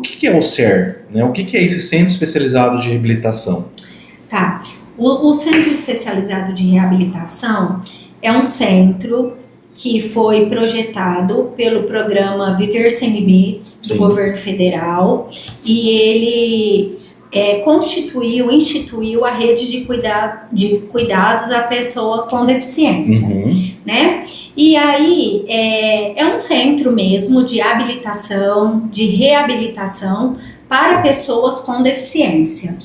O que é o CER? Né? O que é esse Centro Especializado de Reabilitação? Tá. O Centro Especializado de Reabilitação é um centro que foi projetado pelo programa Viver Sem Limites, do governo federal, e ele instituiu a rede de cuidados à pessoa com deficiência, né? E aí é um centro mesmo de habilitação, de reabilitação para pessoas com deficiência.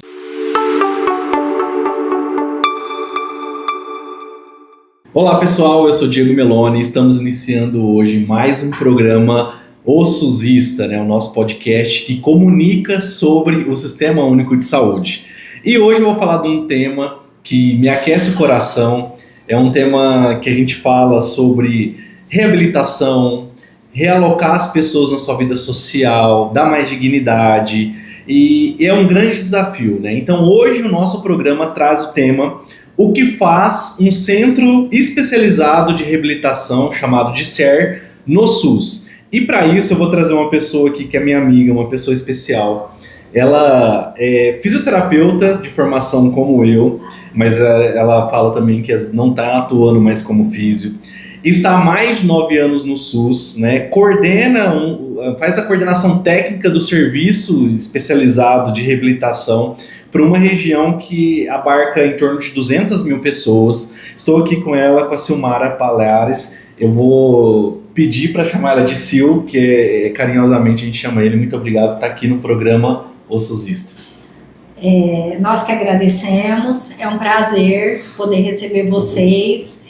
Olá pessoal, eu sou Diego Meloni e estamos iniciando hoje mais um programa O SUSista, né, o nosso podcast que comunica sobre o Sistema Único de Saúde. E hoje eu vou falar de um tema que me aquece o coração, é um tema que a gente fala sobre reabilitação, realocar as pessoas na sua vida social, dar mais dignidade, e é um grande desafio, né? Então hoje o nosso programa traz o tema: o que faz um centro especializado de reabilitação chamado de CER no SUS. E para isso eu vou trazer uma pessoa aqui que é minha amiga, uma pessoa especial. Ela é fisioterapeuta de formação como eu, mas ela fala também que não está atuando mais como físio. Está há mais de 9 anos no SUS, né? Faz a coordenação técnica do serviço especializado de reabilitação para uma região que abarca em torno de 200 mil pessoas. Estou aqui com ela, com a Silmara Palhares. Eu vou pedir para chamar ela de Sil, que carinhosamente a gente chama ele. Muito obrigado por estar aqui no programa O SUSista. Nós que agradecemos, é um prazer poder receber vocês.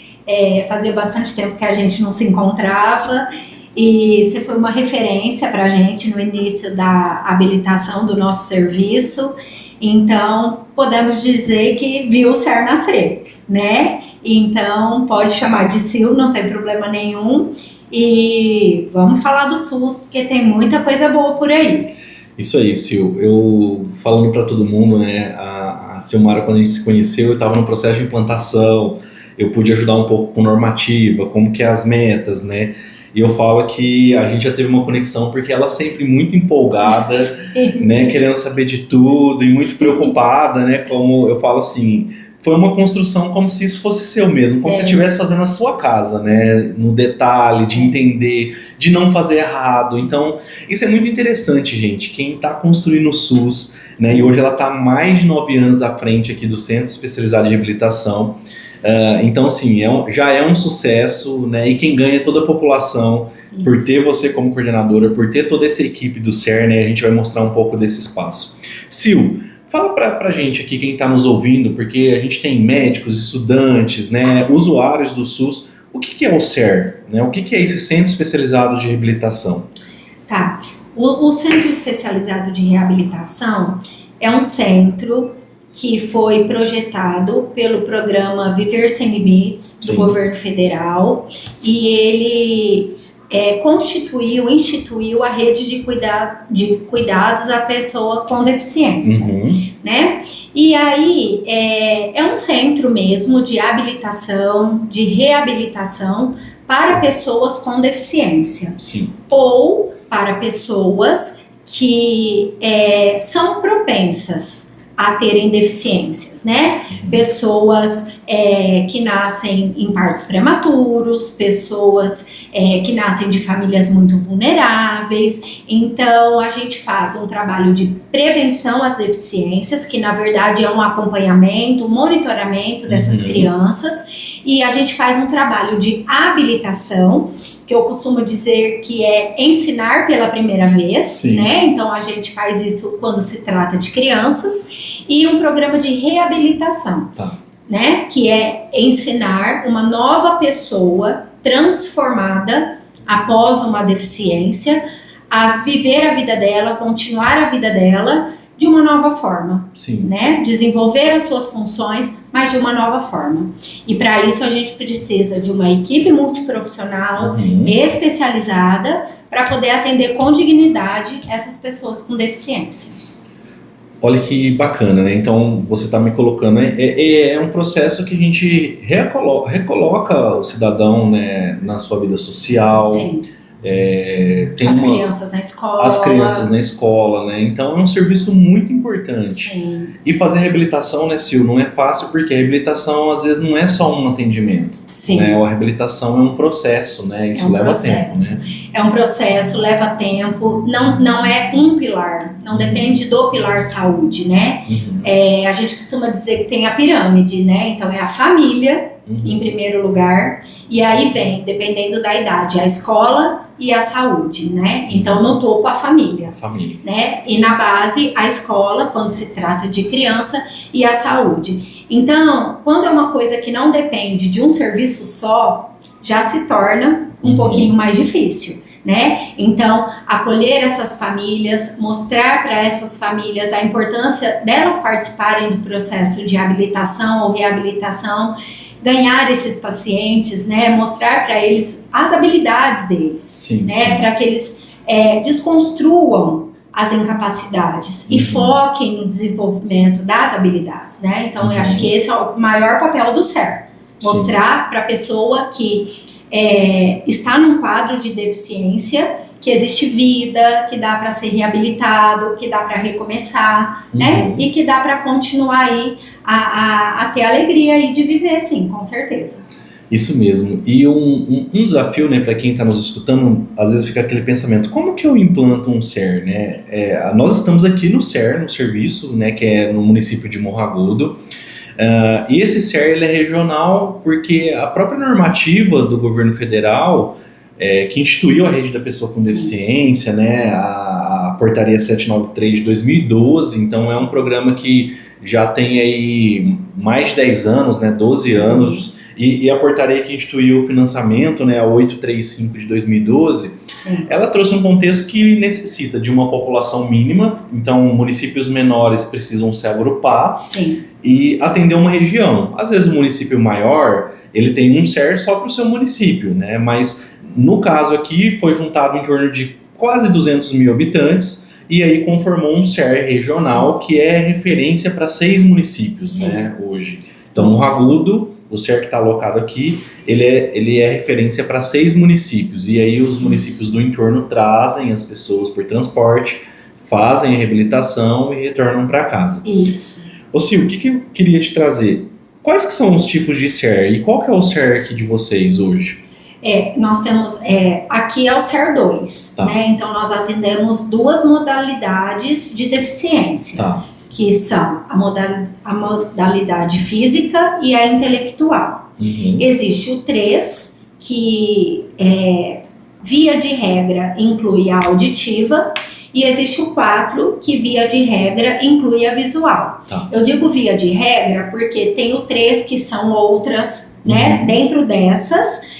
Fazia bastante tempo que a gente não se encontrava e você foi uma referência para a gente no início da habilitação do nosso serviço. Então, podemos dizer que viu o CER nascer, né? Então, pode chamar de Sil, não tem problema nenhum. E vamos falar do SUS, porque tem muita coisa boa por aí. Isso aí, Sil. Eu falando para todo mundo, né? A Silmara, quando a gente se conheceu, eu estava no processo de implantação. Eu pude ajudar um pouco com normativa, como que é as metas, né? E eu falo que a gente já teve uma conexão porque ela sempre muito empolgada, né? Querendo saber de tudo e muito preocupada, né? Como eu falo assim, foi uma construção como se isso fosse seu mesmo, como se você estivesse fazendo na sua casa, né? No detalhe, de entender, de não fazer errado. Então, isso é muito interessante, gente. Quem está construindo o SUS, né? E hoje ela está há mais de 9 anos à frente aqui do Centro Especializado de Reabilitação. Então, assim, já é um sucesso, né? E quem ganha é toda a população. Isso. Por ter você como coordenadora, por ter toda essa equipe do CER, né? A gente vai mostrar um pouco desse espaço. Sil, fala pra gente aqui, quem está nos ouvindo, porque a gente tem médicos, estudantes, né? Usuários do SUS. O que é o CER? Né? O que é esse Centro Especializado de Reabilitação? Tá. O Centro Especializado de Reabilitação é um centro que foi projetado pelo programa Viver Sem Limites, do governo federal, e ele instituiu a rede de cuidados à pessoa com deficiência, né? E aí é um centro mesmo de habilitação, de reabilitação para pessoas com deficiência. Sim. Ou para pessoas que são propensas a terem deficiências, né? Pessoas que nascem em partos prematuros, pessoas que nascem de famílias muito vulneráveis. Então, a gente faz um trabalho de prevenção às deficiências, que na verdade é um acompanhamento, um monitoramento dessas crianças, e a gente faz um trabalho de habilitação, que eu costumo dizer que é ensinar pela primeira vez, né? Então a gente faz isso quando se trata de crianças, e um programa de reabilitação, né? Que é ensinar uma nova pessoa transformada após uma deficiência a viver a vida dela, continuar a vida dela de uma nova forma, né? Desenvolver as suas funções, mas de uma nova forma. E para isso a gente precisa de uma equipe multiprofissional especializada para poder atender com dignidade essas pessoas com deficiência. Olha que bacana, né? Então você está me colocando, é um processo que a gente recoloca o cidadão, né, na sua vida social, Tem crianças na escola. As crianças na escola, né? Então é um serviço muito importante. Sim. E fazer reabilitação, né, Sil, não é fácil, porque a reabilitação às vezes não é só um atendimento. Sim. Né? A reabilitação é um processo, né? Isso leva tempo, né? É um processo, leva tempo, não é um pilar, não depende do pilar saúde, né? A gente costuma dizer que tem a pirâmide, né? Então é a família, em primeiro lugar, e aí vem, dependendo da idade, a escola e a saúde, né? Então no topo a família. Né? E na base a escola, quando se trata de criança, e a saúde. Então, quando é uma coisa que não depende de um serviço só, já se torna um pouquinho mais difícil. Né? Então, acolher essas famílias, mostrar para essas famílias a importância delas participarem do processo de habilitação ou reabilitação, ganhar esses pacientes, né? Mostrar para eles as habilidades deles, né? Para que eles desconstruam as incapacidades e foquem no desenvolvimento das habilidades, né? Então, eu acho que esse é o maior papel do SER, mostrar para a pessoa que está num quadro de deficiência, que existe vida, que dá para ser reabilitado, que dá para recomeçar, né? E que dá para continuar aí a ter alegria aí de viver, sim, com certeza. Isso mesmo. E um desafio, né, para quem está nos escutando, às vezes fica aquele pensamento, como que eu implanto um SER, né? Nós estamos aqui no SER, no serviço, né, que é no município de Morro Agudo. E esse SER ele é regional porque a própria normativa do governo federal, que instituiu a rede da pessoa com deficiência, né, a portaria 793 de 2012, então é um programa que já tem aí mais de 10 anos, né, 12 anos, e a portaria que instituiu o financiamento, né, a 835 de 2012, ela trouxe um contexto que necessita de uma população mínima, então municípios menores precisam se agrupar e atender uma região. Às vezes o município maior, ele tem um SER só para o seu município, né, mas no caso aqui foi juntado em torno de quase 200 mil habitantes e aí conformou um SER regional que é referência para 6 municípios, né, hoje. Então, Morro Agudo, o SER que está alocado aqui, ele é referência para 6 municípios. E aí os municípios do entorno trazem as pessoas por transporte, fazem a reabilitação e retornam para casa. Isso. Ô Sil, o que eu queria te trazer? Quais que são os tipos de SER e qual que é o SER aqui de vocês hoje? Nós temos, aqui é o SER 2, né? Então nós atendemos 2 modalidades de deficiência. Que são a modalidade física e a intelectual. Existe o 3, que via de regra inclui a auditiva, e existe o 4, que via de regra inclui a visual. Eu digo via de regra porque tem o 3 que são outras, né? Dentro dessas,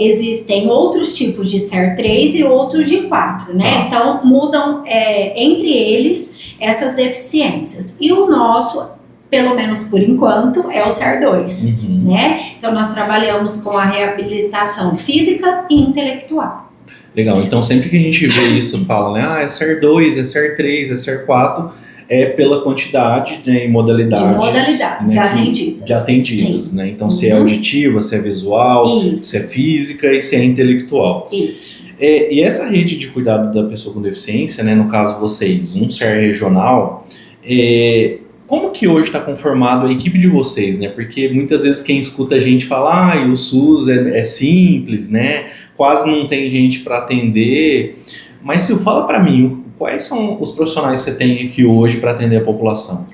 existem outros tipos de SER 3 e outros de 4, né? Então mudam entre eles essas deficiências. E o nosso, pelo menos por enquanto, é o SER 2, né? Então nós trabalhamos com a reabilitação física e intelectual. Legal, então sempre que a gente vê isso, fala, né? É SER 2, é SER 3, é SER 4, é pela quantidade, né, e modalidades. De modalidades, né, atendidas. De atendidas, né? Então se é auditiva, se é visual, se é física e se é intelectual. Isso. E essa rede de cuidado da pessoa com deficiência, né, no caso vocês, um SER regional, como que hoje está conformado a equipe de vocês, né? Porque muitas vezes quem escuta a gente fala, o SUS é simples, né? Quase não tem gente para atender. Mas Sil, fala para mim, quais são os profissionais que você tem aqui hoje para atender a população?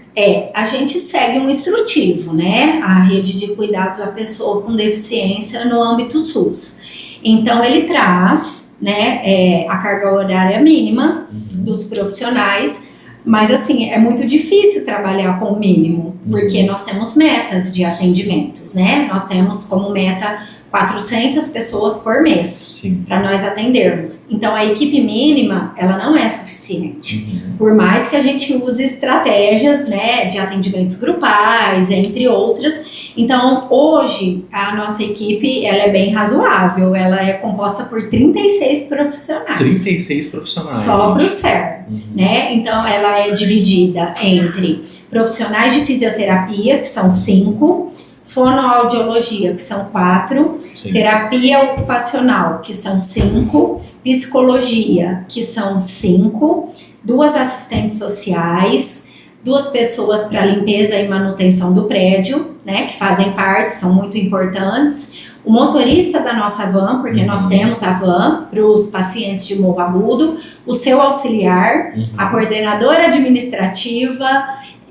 A gente segue um instrutivo, né? A rede de cuidados da pessoa com deficiência no âmbito SUS. Então ele traz, né, a carga horária mínima dos profissionais, mas assim, é muito difícil trabalhar com o mínimo, porque nós temos metas de atendimentos, né? Nós temos como meta 400 pessoas por mês para nós atendermos. Então, a equipe mínima, ela não é suficiente. Por mais que a gente use estratégias, né, de atendimentos grupais, entre outras. Então, hoje, a nossa equipe, ela é bem razoável. Ela é composta por 36 profissionais. 36 profissionais. Só para o SER, né? Então, ela é dividida entre profissionais de fisioterapia, que são 5, fonoaudiologia, que são 4, Sim. terapia ocupacional, que são 5, psicologia, que são 5, 2 assistentes sociais, 2 pessoas para limpeza e manutenção do prédio, né, que fazem parte, são muito importantes, o motorista da nossa van, porque nós temos a van para os pacientes de Morro Agudo, o seu auxiliar, a coordenadora administrativa,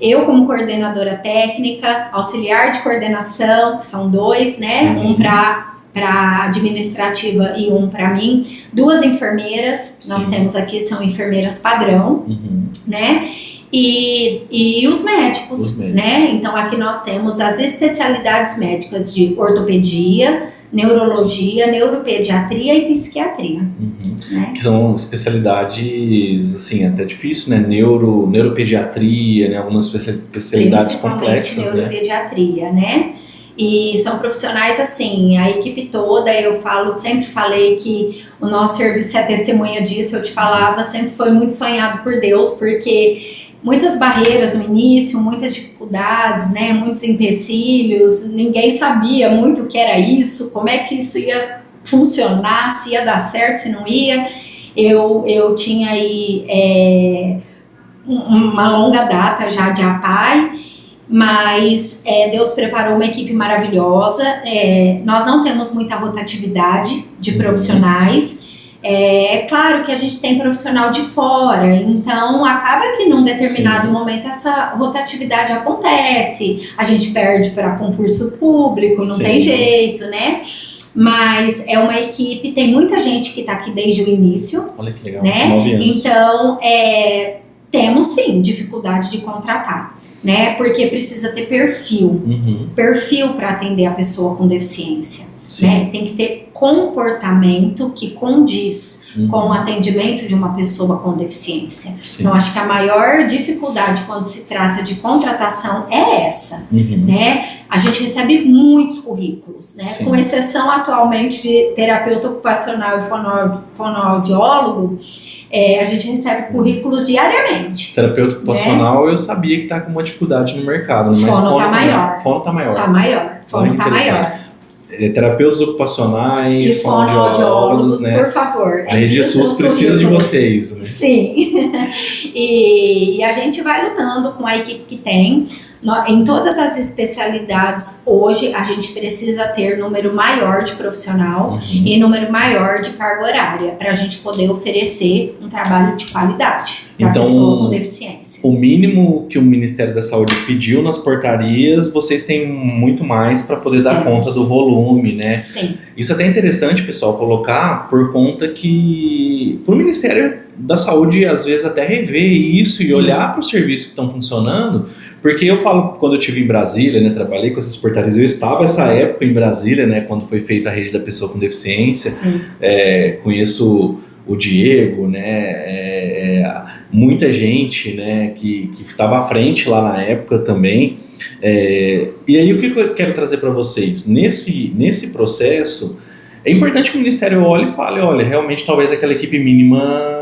eu como coordenadora técnica, auxiliar de coordenação, que são 2, né, um para administrativa e um para mim, 2 enfermeiras, Sim. Nós temos aqui, são enfermeiras padrão, né, e os médicos, né? Então aqui nós temos as especialidades médicas de ortopedia, neurologia, neuropediatria e psiquiatria. Né? Que são especialidades, assim, até difícil, né? Neuropediatria, né? Algumas especialidades complexas, neuropediatria, né? E são profissionais assim, a equipe toda, sempre falei que o nosso serviço é testemunha disso, eu te falava, sempre foi muito sonhado por Deus, porque muitas barreiras no início, muitas dificuldades, né, muitos empecilhos, ninguém sabia muito o que era isso, como é que isso ia funcionar, se ia dar certo, se não ia. Eu tinha aí uma longa data já de APAE, mas Deus preparou uma equipe maravilhosa, nós não temos muita rotatividade de profissionais. É claro que a gente tem profissional de fora, então acaba que num determinado momento essa rotatividade acontece, a gente perde para concurso público, não tem jeito, né? Mas é uma equipe, tem muita gente que está aqui desde o início. Olha que legal, né? 9 anos. Então, temos sim dificuldade de contratar, né? Porque precisa ter perfil para atender a pessoa com deficiência. Né? Tem que ter comportamento que condiz com o atendimento de uma pessoa com deficiência. Então, acho que a maior dificuldade quando se trata de contratação é essa, né? A gente recebe muitos currículos, né? Com exceção atualmente de terapeuta ocupacional e fonoaudiólogo, a gente recebe currículos diariamente. Terapeuta ocupacional, eu sabia que está com uma dificuldade no mercado, mas fono está maior. Fono está maior. Fono está maior. Terapeutas ocupacionais, e fonoaudiólogos, né? Por favor. A Rede SUS precisa de vocês, né? Sim. E a gente vai lutando com a equipe que tem. Em todas as especialidades, hoje, a gente precisa ter número maior de profissional e número maior de carga horária, para a gente poder oferecer um trabalho de qualidade para a pessoa com deficiência. O mínimo que o Ministério da Saúde pediu nas portarias, vocês têm muito mais para poder dar conta do volume, né? Sim. Isso é até interessante, pessoal, colocar por conta que para o Ministério da Saúde, às vezes, até rever isso e olhar para os serviços que estão funcionando, porque eu falo, quando eu estive em Brasília, né, trabalhei com essas portarias, eu estava essa época em Brasília, né, quando foi feita a rede da pessoa com deficiência, conheço o Diego, né, muita gente, né, que estava à frente lá na época também, e aí o que eu quero trazer para vocês? Nesse processo, é importante que o Ministério olhe e fale, olha, realmente talvez aquela equipe mínima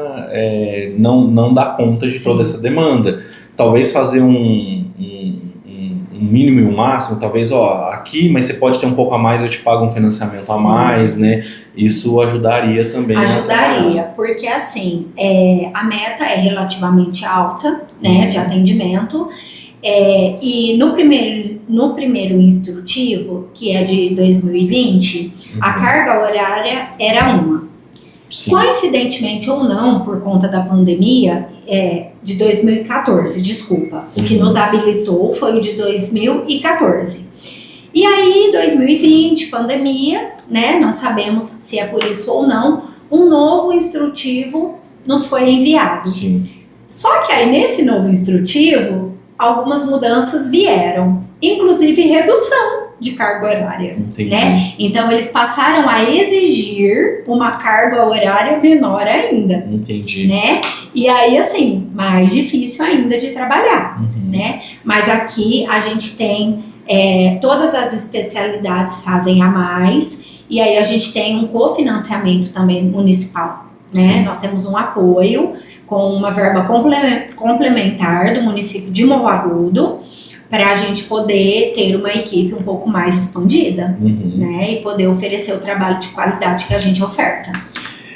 não dá conta de toda essa demanda. Talvez fazer um mínimo e um máximo, talvez, aqui, mas você pode ter um pouco a mais, eu te pago um financiamento a mais, né? Isso ajudaria também. Ajudaria, porque assim, a meta é relativamente alta, né, de atendimento, e no primeiro instrutivo, que é de 2020, a carga horária era uma. Coincidentemente ou não, por conta da pandemia, de 2014, desculpa. O que nos habilitou foi o de 2014. E aí, 2020, pandemia, né? Não sabemos se é por isso ou não, um novo instrutivo nos foi enviado. Só que aí, nesse novo instrutivo, algumas mudanças vieram, inclusive redução de carga horária, né? Então eles passaram a exigir uma carga horária menor ainda. Né? E aí, assim, mais difícil ainda de trabalhar, né? Mas aqui a gente tem todas as especialidades fazem a mais, e aí a gente tem um cofinanciamento também municipal, né? Nós temos um apoio com uma verba complementar do município de Morro Agudo, para a gente poder ter uma equipe um pouco mais expandida, né? E poder oferecer o trabalho de qualidade que a gente oferta.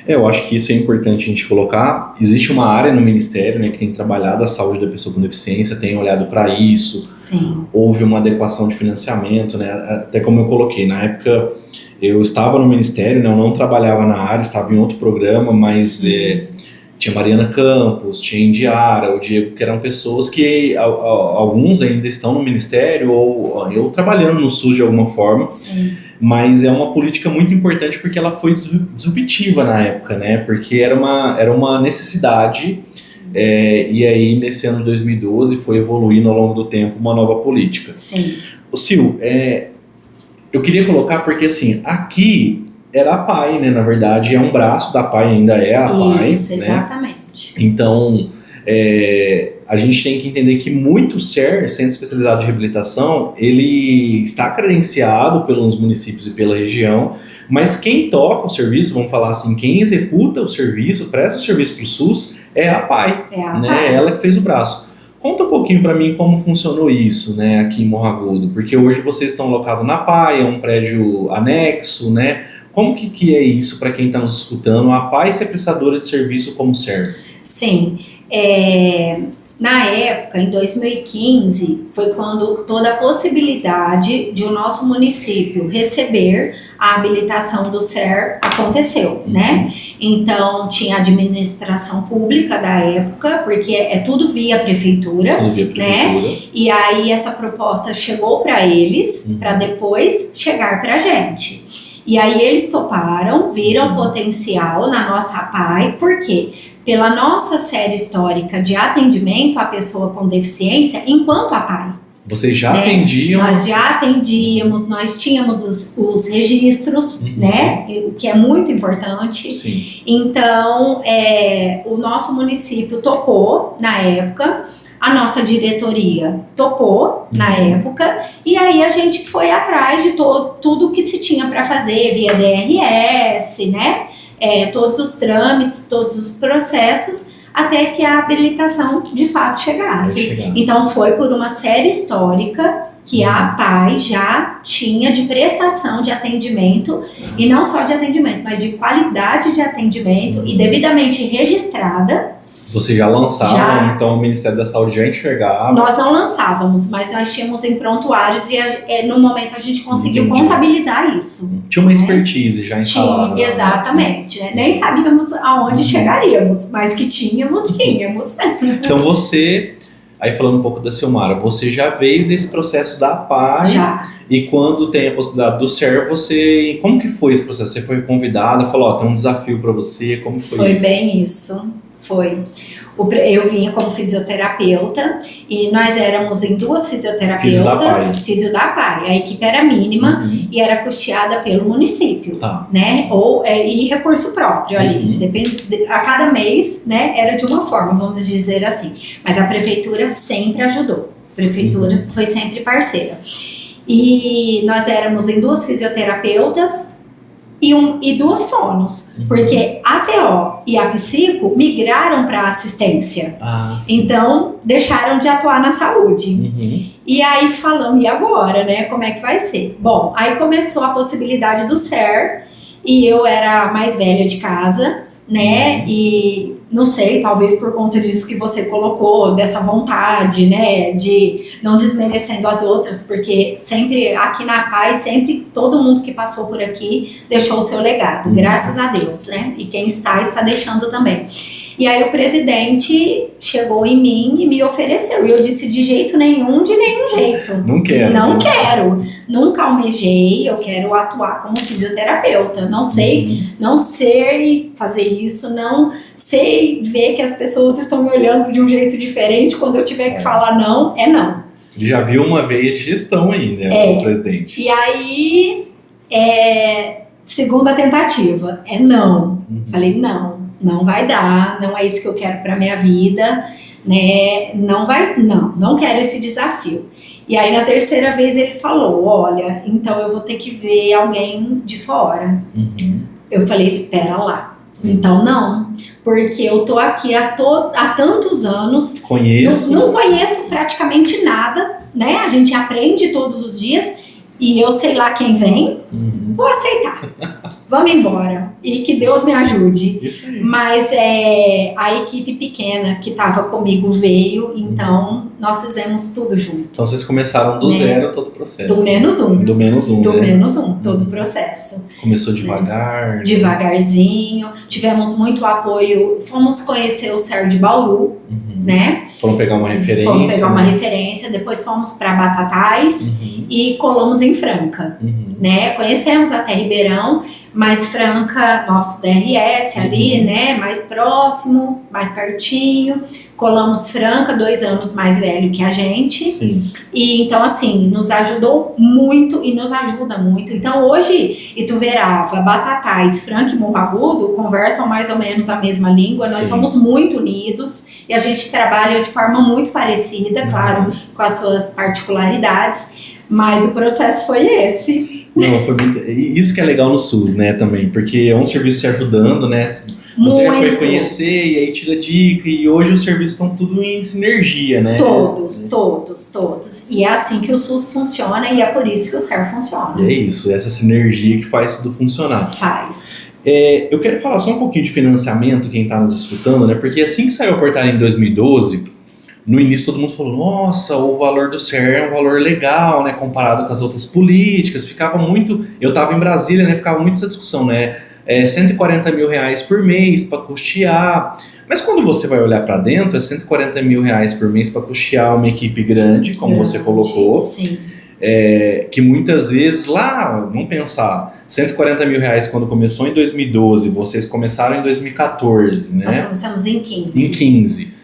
Eu acho que isso é importante a gente colocar. Existe uma área no Ministério, né, que tem trabalhado a saúde da pessoa com deficiência, tem olhado para isso. Sim. Houve uma adequação de financiamento, né? Até como eu coloquei, na época eu estava no Ministério, né, eu não trabalhava na área, estava em outro programa, mas tinha Mariana Campos, tinha Indiara, o Diego, que eram pessoas que alguns ainda estão no Ministério ou eu trabalhando no SUS de alguma forma. Sim. Mas é uma política muito importante porque ela foi disruptiva na época, né? Porque era uma necessidade, e aí nesse ano de 2012 foi evoluindo ao longo do tempo uma nova política. Sim. O Sil, eu queria colocar porque assim, aqui era a PAI, né? Na verdade é um braço da PAI, ainda é a PAI. Isso, né? exatamente. Então, a gente tem que entender que muito SER, Centro Especializado de Reabilitação, ele está credenciado pelos municípios e pela região, mas quem toca o serviço, vamos falar assim, quem executa o serviço, presta o serviço para o SUS, é a PAI, né? Ela que fez o braço. Conta um pouquinho para mim como funcionou isso, né, aqui em Morro Agudo, porque hoje vocês estão locados na PAI, é um prédio anexo, né? Como que é isso para quem está nos escutando? A PAI ser prestadora de serviço como SER? Sim. Na época, em 2015, foi quando toda a possibilidade de o nosso município receber a habilitação do SER aconteceu, né? Então, tinha a administração pública da época, porque é tudo via prefeitura, né? E aí essa proposta chegou para eles, para depois chegar para a gente. E aí eles toparam, viram potencial na nossa PAI, por quê? Pela nossa série histórica de atendimento à pessoa com deficiência enquanto a PAI. Vocês já atendiam? Nós já atendíamos, nós tínhamos os registros, né? O que é muito importante. Sim. Então, o nosso município topou na época, a nossa diretoria topou na época, e aí a gente foi atrás de tudo que se tinha para fazer via DRS, né? Todos os trâmites, todos os processos, até que a habilitação de fato chegasse. Então foi por uma série histórica que a PAI já tinha de prestação de atendimento, e não só de atendimento, mas de qualidade de atendimento e devidamente registrada. Vocês já lançaram, então o Ministério da Saúde já enxergava? Nós não lançávamos, mas nós tínhamos em prontuários e no momento a gente conseguiu contabilizar isso. Tinha uma expertise já instalada. Tinha, exatamente. Né? Nem sabíamos aonde chegaríamos, mas que tínhamos. Então você, aí falando um pouco da Silmara, você já veio desse processo da PAI. Já. E quando tem a possibilidade do SER, como que foi esse processo? Você foi convidada, falou, tem um desafio para você, como foi isso? Foi bem isso. Foi. Eu vinha como fisioterapeuta e nós éramos em 2 fisioterapeutas, fisio da PAI. A equipe era mínima e era custeada pelo município, né? E recurso próprio ali. A cada mês, né? Era de uma forma, vamos dizer assim. Mas a prefeitura sempre ajudou. A prefeitura foi sempre parceira. E nós éramos em 2 fisioterapeutas e 2 fonos, porque a TO e a psico migraram para assistência, então deixaram de atuar na saúde. E aí falamos, e agora, né, como é que vai ser? Bom, aí começou a possibilidade do SER, e eu era a mais velha de casa, né, e não sei, talvez por conta disso que você colocou, dessa vontade, né, de não desmerecendo as outras, porque sempre, aqui na PAI, sempre todo mundo que passou por aqui deixou o seu legado, graças a Deus, né, e quem está deixando também. E aí o presidente chegou em mim e me ofereceu, e eu disse de jeito nenhum, de nenhum jeito. Não quero. Não quero, nunca almejei, eu quero atuar como fisioterapeuta, não sei fazer isso, não sei ver que as pessoas estão me olhando de um jeito diferente, quando eu tiver que falar não, é não. Já viu uma veia de gestão aí, né, o presidente. E aí, segunda tentativa, não. Falei, não vai dar, não é isso que eu quero para minha vida, né? Não quero esse desafio. E aí na terceira vez ele falou, olha, então eu vou ter que ver alguém de fora. Eu falei, pera lá, então não, porque eu tô aqui há tantos anos. Conheço. Não conheço praticamente nada, né? A gente aprende todos os dias e eu sei lá quem vem, vou aceitar. Vamos embora. E que Deus me ajude. Isso aí. Mas a equipe pequena que estava comigo veio, então nós fizemos tudo junto. Então vocês começaram do zero todo o processo. Do menos um. Do menos um, Do né? menos um, todo o processo. Começou devagar. Devagarzinho. Tivemos muito apoio. Fomos conhecer o CER de Bauru, né? Foram pegar uma referência. Fomos pegar uma referência. Depois fomos para Batatais e colamos em Franca, né? Conhecemos até Ribeirão, mas Franca, nosso DRS ali, né? Mais próximo, mais pertinho. Colamos Franca, 2 anos mais velho que a gente. Sim. E então, assim, nos ajudou muito e nos ajuda muito. Então, hoje, Ituverava, Batatais, Franca e Morro Agudo conversam mais ou menos a mesma língua. Nós somos muito unidos e a gente trabalha de forma muito parecida, claro, com as suas particularidades. Mas o processo foi esse. Não, foi muito. Isso que é legal no SUS, né, também, porque é um serviço se ajudando, né? Você já foi conhecer e aí tira dica, e hoje os serviços estão tudo em sinergia, né? Todos. E é assim que o SUS funciona e é por isso que o CER funciona. E é isso, essa sinergia que faz tudo funcionar. Faz. Eu quero falar só um pouquinho de financiamento, quem está nos escutando, né? Porque assim que saiu a portaria em 2012, no início todo mundo falou, nossa, o valor do CER é um valor legal, né? Comparado com as outras políticas, ficava muito... Eu estava em Brasília, né? Ficava muito essa discussão, né? 140 mil reais por mês para custear. Mas quando você vai olhar para dentro, é 140 mil reais por mês para custear uma equipe grande, como você colocou. Sim. Que muitas vezes lá, vamos pensar, 140 mil reais quando começou em 2012, vocês começaram em 2014, né? Nós começamos em 15. Em 15.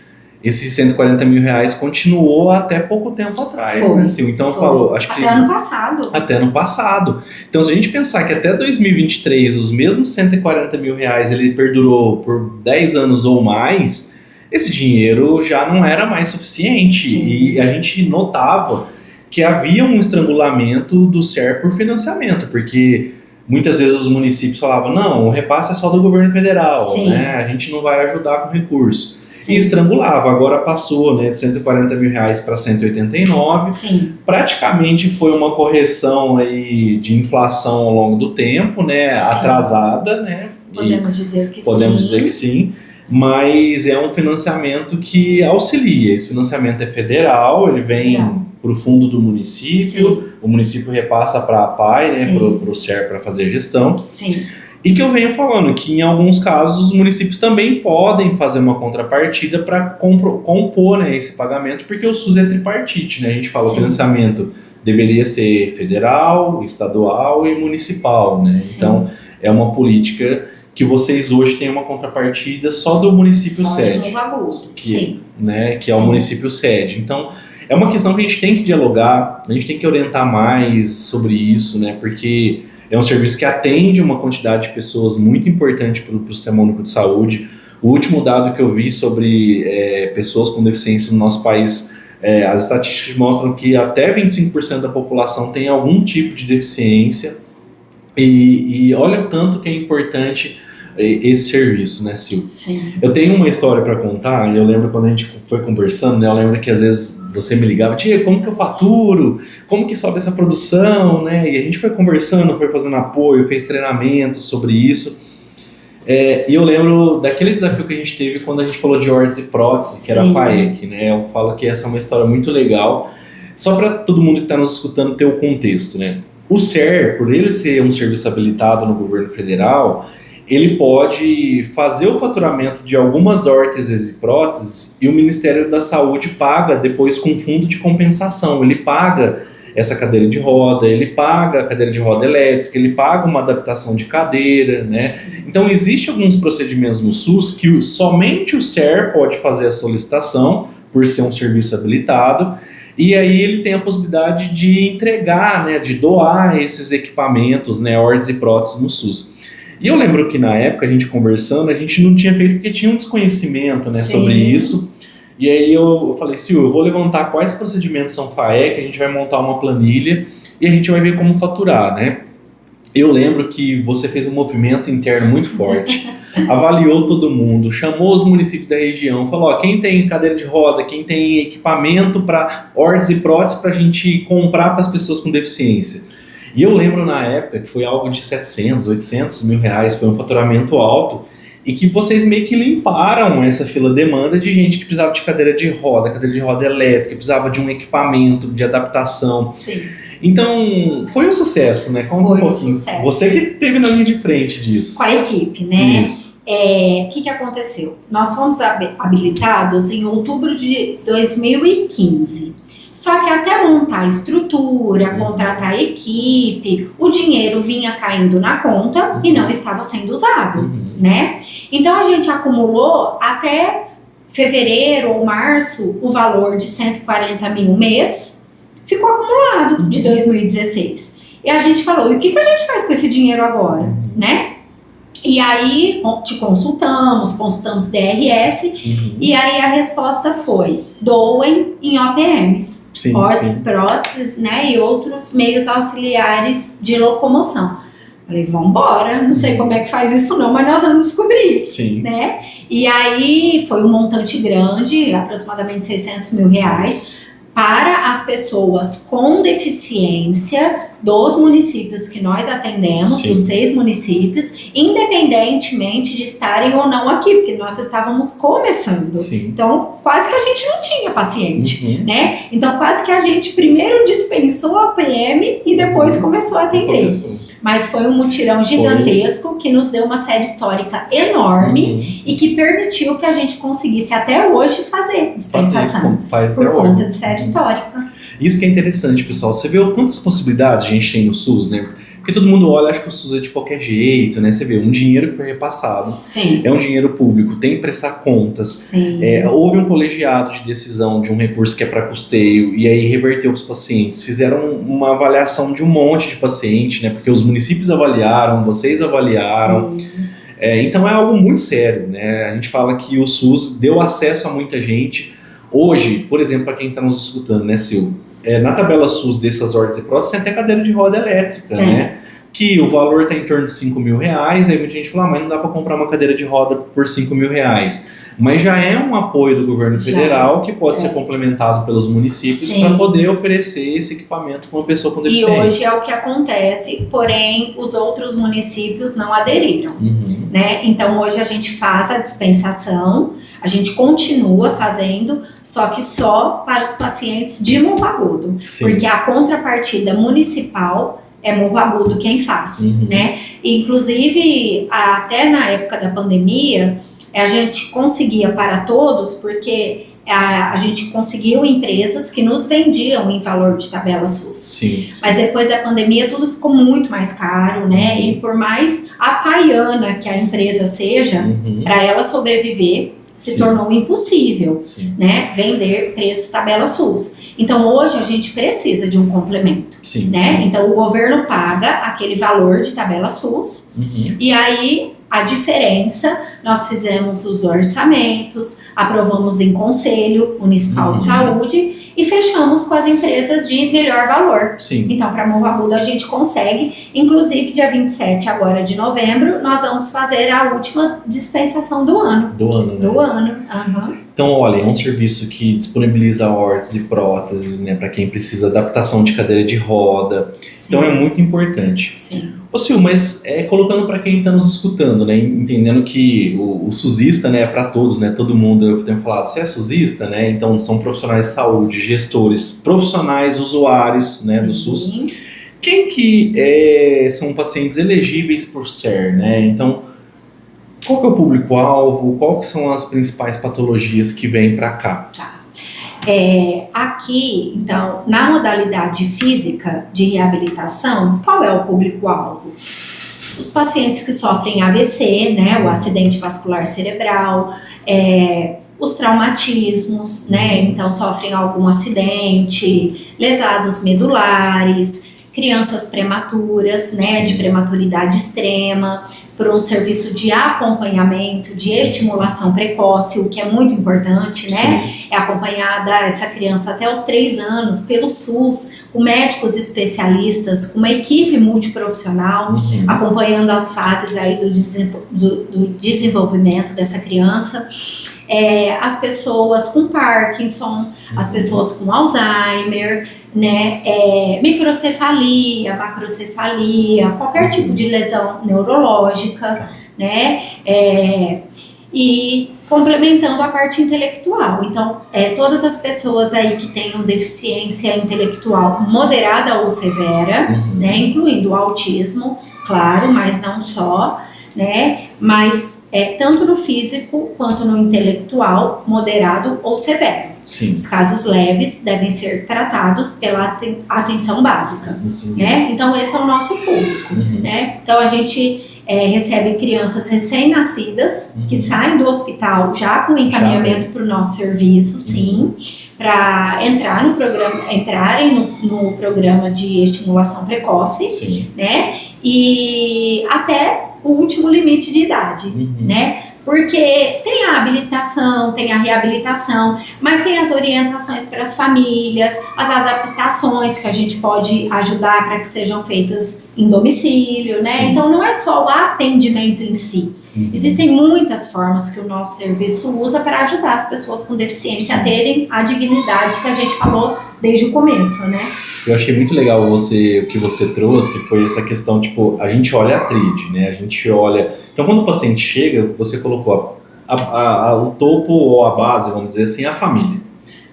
Esses 140 mil reais continuou até pouco tempo atrás, né, Sil? Então falou, acho que... Até ano passado. Até ano passado. Então, se a gente pensar que até 2023, os mesmos 140 mil reais, ele perdurou por 10 anos ou mais, esse dinheiro já não era mais suficiente. Sim. E a gente notava que havia um estrangulamento do CER por financiamento, porque muitas vezes os municípios falavam, não, o repasse é só do governo federal, né? A gente não vai ajudar com recurso. Sim. E estrangulava, agora passou, né, de 140 mil reais para 189. Sim. Praticamente foi uma correção aí de inflação ao longo do tempo, né, atrasada, né? Podemos dizer que sim. Podemos dizer que sim, mas é um financiamento que auxilia. Esse financiamento é federal, ele vem para o fundo do município, o município repassa para a PAI, né, para o CER para fazer gestão. Sim. E que eu venho falando que, em alguns casos, os municípios também podem fazer uma contrapartida para compor, né, esse pagamento, porque o SUS é tripartite, né? A gente fala o financiamento deveria ser federal, estadual e municipal, né? Então, é uma política que vocês hoje têm uma contrapartida só do município sede. Só de Morro Agudo, sim. Né, que é o município sede. Então, é uma questão que a gente tem que dialogar, a gente tem que orientar mais sobre isso, né? Porque... é um serviço que atende uma quantidade de pessoas muito importante para o Sistema Único de Saúde. O último dado que eu vi sobre pessoas com deficiência no nosso país, as estatísticas mostram que até 25% da população tem algum tipo de deficiência. E olha o tanto que é importante esse serviço, né, Sil? Sim. Eu tenho uma história para contar, e eu lembro quando a gente foi conversando, né, eu lembro que às vezes você me ligava, tia, como que eu faturo? Como que sobe essa produção, né? E a gente foi conversando, foi fazendo apoio, fez treinamento sobre isso. E eu lembro daquele desafio que a gente teve quando a gente falou de órtese e prótese, que era a FAEC, né? Eu falo que essa é uma história muito legal, só para todo mundo que está nos escutando ter o contexto, né? O CER, por ele ser um serviço habilitado no governo federal, ele pode fazer o faturamento de algumas órteses e próteses e o Ministério da Saúde paga depois com fundo de compensação. Ele paga essa cadeira de roda, ele paga a cadeira de roda elétrica, ele paga uma adaptação de cadeira, né? Então, existem alguns procedimentos no SUS que somente o CER pode fazer a solicitação, por ser um serviço habilitado, e aí ele tem a possibilidade de entregar, né, de doar esses equipamentos, né, órteses e próteses no SUS. E eu lembro que na época, a gente conversando, a gente não tinha feito porque tinha um desconhecimento, né, sobre isso. E aí eu falei, Sil, eu vou levantar quais procedimentos são FAEC, a gente vai montar uma planilha e a gente vai ver como faturar, né? Eu lembro que você fez um movimento interno muito forte. avaliou todo mundo, chamou os municípios da região, falou, ó, quem tem cadeira de roda, quem tem equipamento para órtese e prótese para a gente comprar para as pessoas com deficiência. E eu lembro na época que foi algo de 700, 800 mil reais, foi um faturamento alto, e que vocês meio que limparam essa fila-demanda de gente que precisava de cadeira de roda elétrica, precisava de um equipamento de adaptação. Sim. Então, foi um sucesso, né? Conta Foi um pouquinho. sucesso. Você que esteve na linha de frente disso. Com a equipe, né? Isso. O que aconteceu? Nós fomos habilitados em outubro de 2015. Só que até montar a estrutura, contratar a equipe, o dinheiro vinha caindo na conta e não estava sendo usado, né? Então a gente acumulou até fevereiro ou março o valor de 140 mil mês, ficou acumulado de 2016. E a gente falou, e o que a gente faz com esse dinheiro agora, né? E aí te consultamos DRS, e aí a resposta foi, doem em OPMs, órteses, próteses, né, e outros meios auxiliares de locomoção. Falei, vambora, não sei como é que faz isso não, mas nós vamos descobrir, né? E aí foi um montante grande, aproximadamente 600 mil reais, para as pessoas com deficiência dos municípios que nós atendemos, dos 6 municípios, independentemente de estarem ou não aqui, porque nós estávamos começando. Então, quase que a gente não tinha paciente, né? Então, quase que a gente primeiro dispensou a PM e depois começou a atender. Mas foi um mutirão gigantesco que nos deu uma série histórica enorme e que permitiu que a gente conseguisse até hoje fazer dispensação por conta de série histórica. Isso que é interessante, pessoal. Você vê quantas possibilidades a gente tem no SUS, né? Porque todo mundo olha, acha que o SUS é de qualquer jeito, né? Você vê, um dinheiro que foi repassado, é um dinheiro público, tem que prestar contas. Houve um colegiado de decisão de um recurso que é para custeio, e aí reverteu os pacientes. Fizeram uma avaliação de um monte de paciente, né? Porque os municípios avaliaram, vocês avaliaram. Então é algo muito sério, né? A gente fala que o SUS deu acesso a muita gente. Hoje, por exemplo, para quem está nos escutando, né, Sil? Na tabela SUS dessas órteses e próteses tem até cadeira de roda elétrica, né? Que o valor está em torno de 5 mil reais, aí muita gente fala, mas não dá para comprar uma cadeira de roda por 5 mil reais. Mas já é um apoio do governo federal que pode ser complementado pelos municípios para poder oferecer esse equipamento para uma pessoa com deficiência. E hoje é o que acontece, porém os outros municípios não aderiram, né? Então hoje a gente faz a dispensação, a gente continua fazendo, só que só para os pacientes de Morro Agudo, porque a contrapartida municipal é Morro Agudo quem faz, né? E, inclusive, até na época da pandemia, a gente conseguia para todos, porque a gente conseguiu empresas que nos vendiam em valor de tabela SUS. Mas depois da pandemia tudo ficou muito mais caro, né? E por mais apaiana que a empresa seja, para ela sobreviver, se tornou impossível, né? Vender preço tabela SUS. Então hoje a gente precisa de um complemento, né? Então o governo paga aquele valor de tabela SUS e aí a diferença, nós fizemos os orçamentos, aprovamos em Conselho Municipal de Saúde e fechamos com as empresas de melhor valor. Então, para Morro Agudo a gente consegue, inclusive dia 27 agora de novembro, nós vamos fazer a última dispensação do ano. Do ano. Então, olha, é um serviço que disponibiliza órteses e próteses, né, para quem precisa de adaptação de cadeira de roda. Então, é muito importante. Ô Sil, mas colocando para quem está nos escutando, né, entendendo que o SUSista, né, é para todos, né, todo mundo, eu tenho falado, você é SUSista, né, então são profissionais de saúde, gestores, profissionais, usuários, né, do SUS. Quem que são pacientes elegíveis por SER, né, então qual que é o público-alvo, qual que são as principais patologias que vêm para cá? Aqui, então, na modalidade física de reabilitação, qual é o público-alvo? Os pacientes que sofrem AVC, né, o acidente vascular cerebral, os traumatismos, né, então sofrem algum acidente, lesados medulares, crianças prematuras, né, de prematuridade extrema, por um serviço de acompanhamento, de estimulação precoce, o que é muito importante, né? Sim. É acompanhada essa criança até os 3 anos pelo SUS, com médicos especialistas, com uma equipe multiprofissional, acompanhando as fases aí do desenvolvimento dessa criança. As pessoas com Parkinson, as pessoas com Alzheimer, né, microcefalia, macrocefalia, qualquer tipo de lesão neurológica, né, e complementando a parte intelectual. Então, todas as pessoas aí que tenham deficiência intelectual moderada ou severa, né, incluindo o autismo, claro, mas não só, né, mas tanto no físico quanto no intelectual, moderado ou severo. Sim. Os casos leves devem ser tratados pela atenção básica, né? Então esse é o nosso público, né? Então a gente recebe crianças recém-nascidas que saem do hospital já com encaminhamento para o nosso serviço, sim, para entrarem no programa de estimulação precoce, sim, né? E até o último limite de idade, né? Porque tem a habilitação, tem a reabilitação, mas tem as orientações para as famílias, as adaptações que a gente pode ajudar para que sejam feitas em domicílio, né? Sim. Então não é só o atendimento em si. Existem muitas formas que o nosso serviço usa para ajudar as pessoas com deficiência a terem a dignidade que a gente falou desde o começo, né? Eu achei muito legal o que você trouxe, foi essa questão, tipo, a gente olha a tríade, né? A gente olha... Então, quando o paciente chega, você colocou o topo ou a base, vamos dizer assim, a família,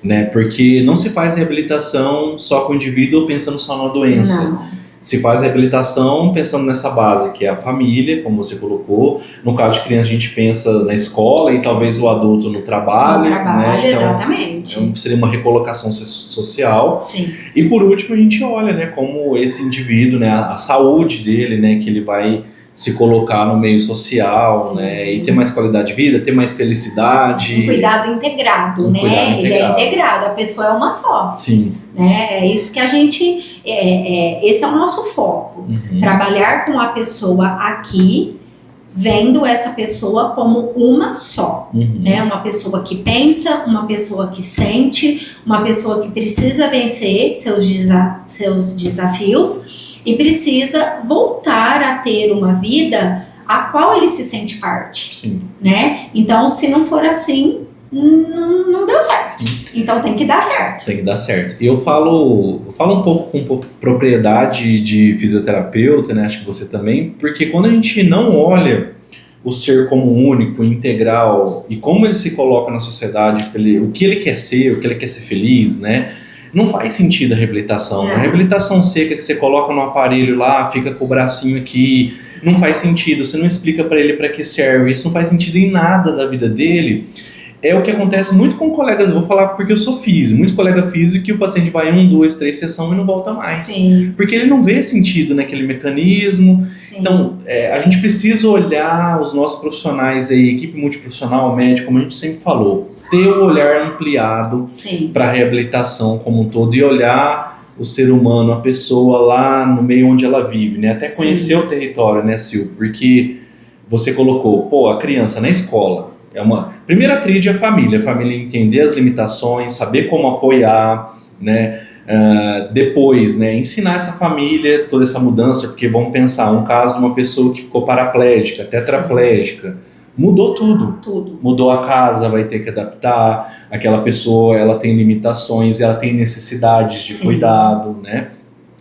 né? Porque não se faz reabilitação só com o indivíduo pensando só na doença. Não. Se faz reabilitação pensando nessa base, que é a família, como você colocou. No caso de criança, a gente pensa na escola e talvez o adulto no trabalho. No trabalho, né? Então, exatamente. seria uma recolocação social. Sim. E por último, a gente olha, né, como esse indivíduo, né, a saúde dele, né, que ele vai se colocar no meio social, Sim. né, e ter mais qualidade de vida, ter mais felicidade. Um cuidado integrado, né? Cuidado Ele é integrado, a pessoa é uma só. Sim. Né? É isso que a gente... esse é o nosso foco. Trabalhar com a pessoa aqui, vendo essa pessoa como uma só. Né? Uma pessoa que pensa, uma pessoa que sente, uma pessoa que precisa vencer seus desafios e precisa voltar a ter uma vida a qual ele se sente parte. Sim. Né? Então, se não for assim, não deu certo. Então tem que dar certo. Tem que dar certo. E eu falo um pouco com propriedade de fisioterapeuta, né? Acho que você também, porque quando a gente não olha o ser como único, integral, e como ele se coloca na sociedade, o que ele quer ser, o que ele quer ser feliz, né? Não faz sentido a reabilitação. Não. A reabilitação seca que você coloca no aparelho lá, fica com o bracinho aqui, não faz sentido. Você não explica para ele para que serve. Isso não faz sentido em nada da vida dele. É o que acontece muito com colegas, eu vou falar porque eu sou físico, muito colega físico que o paciente vai 1, 2, 3 sessões e não volta mais. Sim. Porque ele não vê sentido naquele mecanismo. Sim. Então, a gente precisa olhar os nossos profissionais aí, equipe multiprofissional, médico, como a gente sempre falou, ter o olhar ampliado para a reabilitação como um todo e olhar o ser humano, a pessoa lá no meio onde ela vive, né? Até conhecer o território, né, Sil? Porque você colocou, a criança na escola, primeira tríade é a família entender as limitações, saber como apoiar, né? Depois, né, ensinar essa família toda essa mudança, porque vamos pensar, um caso de uma pessoa que ficou paraplégica, tetraplégica, mudou tudo. Mudou a casa, vai ter que adaptar, aquela pessoa, ela tem limitações, ela tem necessidades de cuidado, né?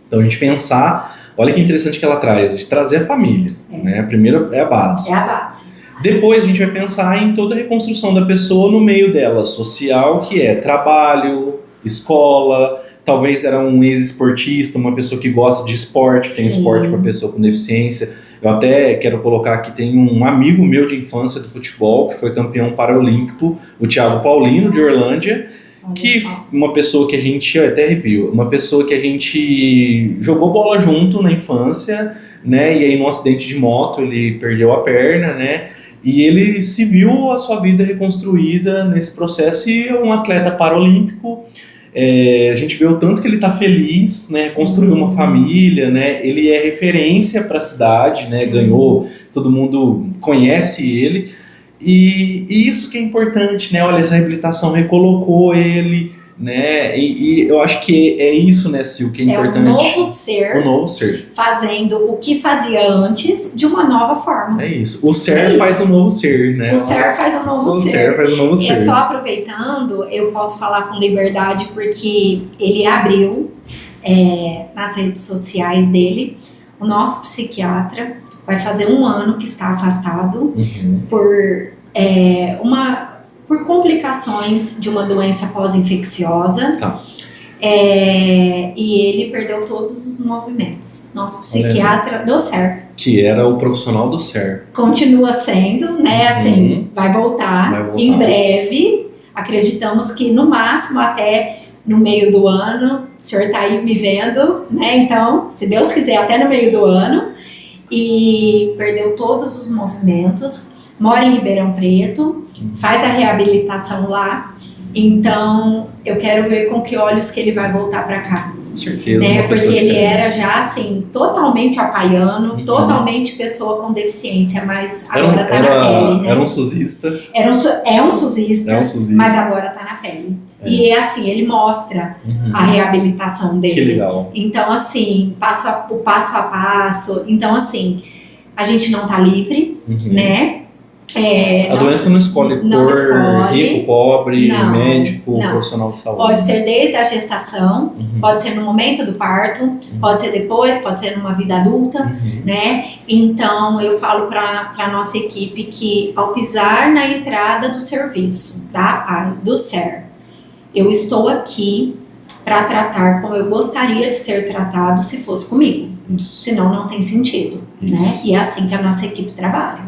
Então a gente pensar, olha que interessante que ela traz, de trazer a família, né? A primeira é a base. É a base. Depois a gente vai pensar em toda a reconstrução da pessoa no meio dela, social, que é trabalho, escola, talvez era um ex-esportista, uma pessoa que gosta de esporte, tem esporte para pessoa com deficiência. Eu até quero colocar aqui, tem um amigo meu de infância do futebol, que foi campeão paraolímpico, o Thiago Paulino, de Orlândia, que uma pessoa que a gente, eu até arrepio, uma pessoa que a gente jogou bola junto na infância, né, e aí num acidente de moto ele perdeu a perna, né, e ele se viu a sua vida reconstruída nesse processo e é um atleta paralímpico, a gente vê o tanto que ele tá feliz, né? Construiu uma família, né? Ele é referência para a cidade, né? Ganhou, todo mundo conhece ele. E isso que é importante, né? Olha, essa reabilitação recolocou ele, né? E eu acho que é isso, né, Sil, que é importante. É um novo ser. Fazendo o que fazia antes de uma nova forma. É isso. O ser faz um novo ser, né? O ser faz um novo ser. O ser faz um novo ser. E só aproveitando, eu posso falar com liberdade porque ele abriu nas redes sociais dele. O nosso psiquiatra vai fazer 1 ano que está afastado por complicações de uma doença pós-infecciosa. Tá. E ele perdeu todos os movimentos. Nosso psiquiatra do SER. Que era o profissional do SER. Continua sendo, né? Assim, vai voltar em breve. Acreditamos que no máximo até no meio do ano. O senhor tá aí me vendo, né? Então, se Deus quiser, até no meio do ano. E perdeu todos os movimentos. Mora em Ribeirão Preto. Faz a reabilitação lá. Então, eu quero ver com que olhos que ele vai voltar para cá. Com certeza. Né? Porque ele era já, assim, totalmente apaiano, totalmente pessoa com deficiência, mas agora tá na pele, né? Era um SUSista. É um SUSista, mas agora tá na pele. E assim, ele mostra a reabilitação dele. Que legal. Então, assim, passo a passo. Então, assim, a gente não tá livre, né? A doença não escolhe cor, rico, pobre, médico, profissional de saúde. Pode ser desde a gestação, pode ser no momento do parto, pode ser depois, pode ser numa vida adulta, né? Então, eu falo para nossa equipe que ao pisar na entrada do serviço, do SER, eu estou aqui para tratar como eu gostaria de ser tratado se fosse comigo. Senão não tem sentido, né? E é assim que a nossa equipe trabalha.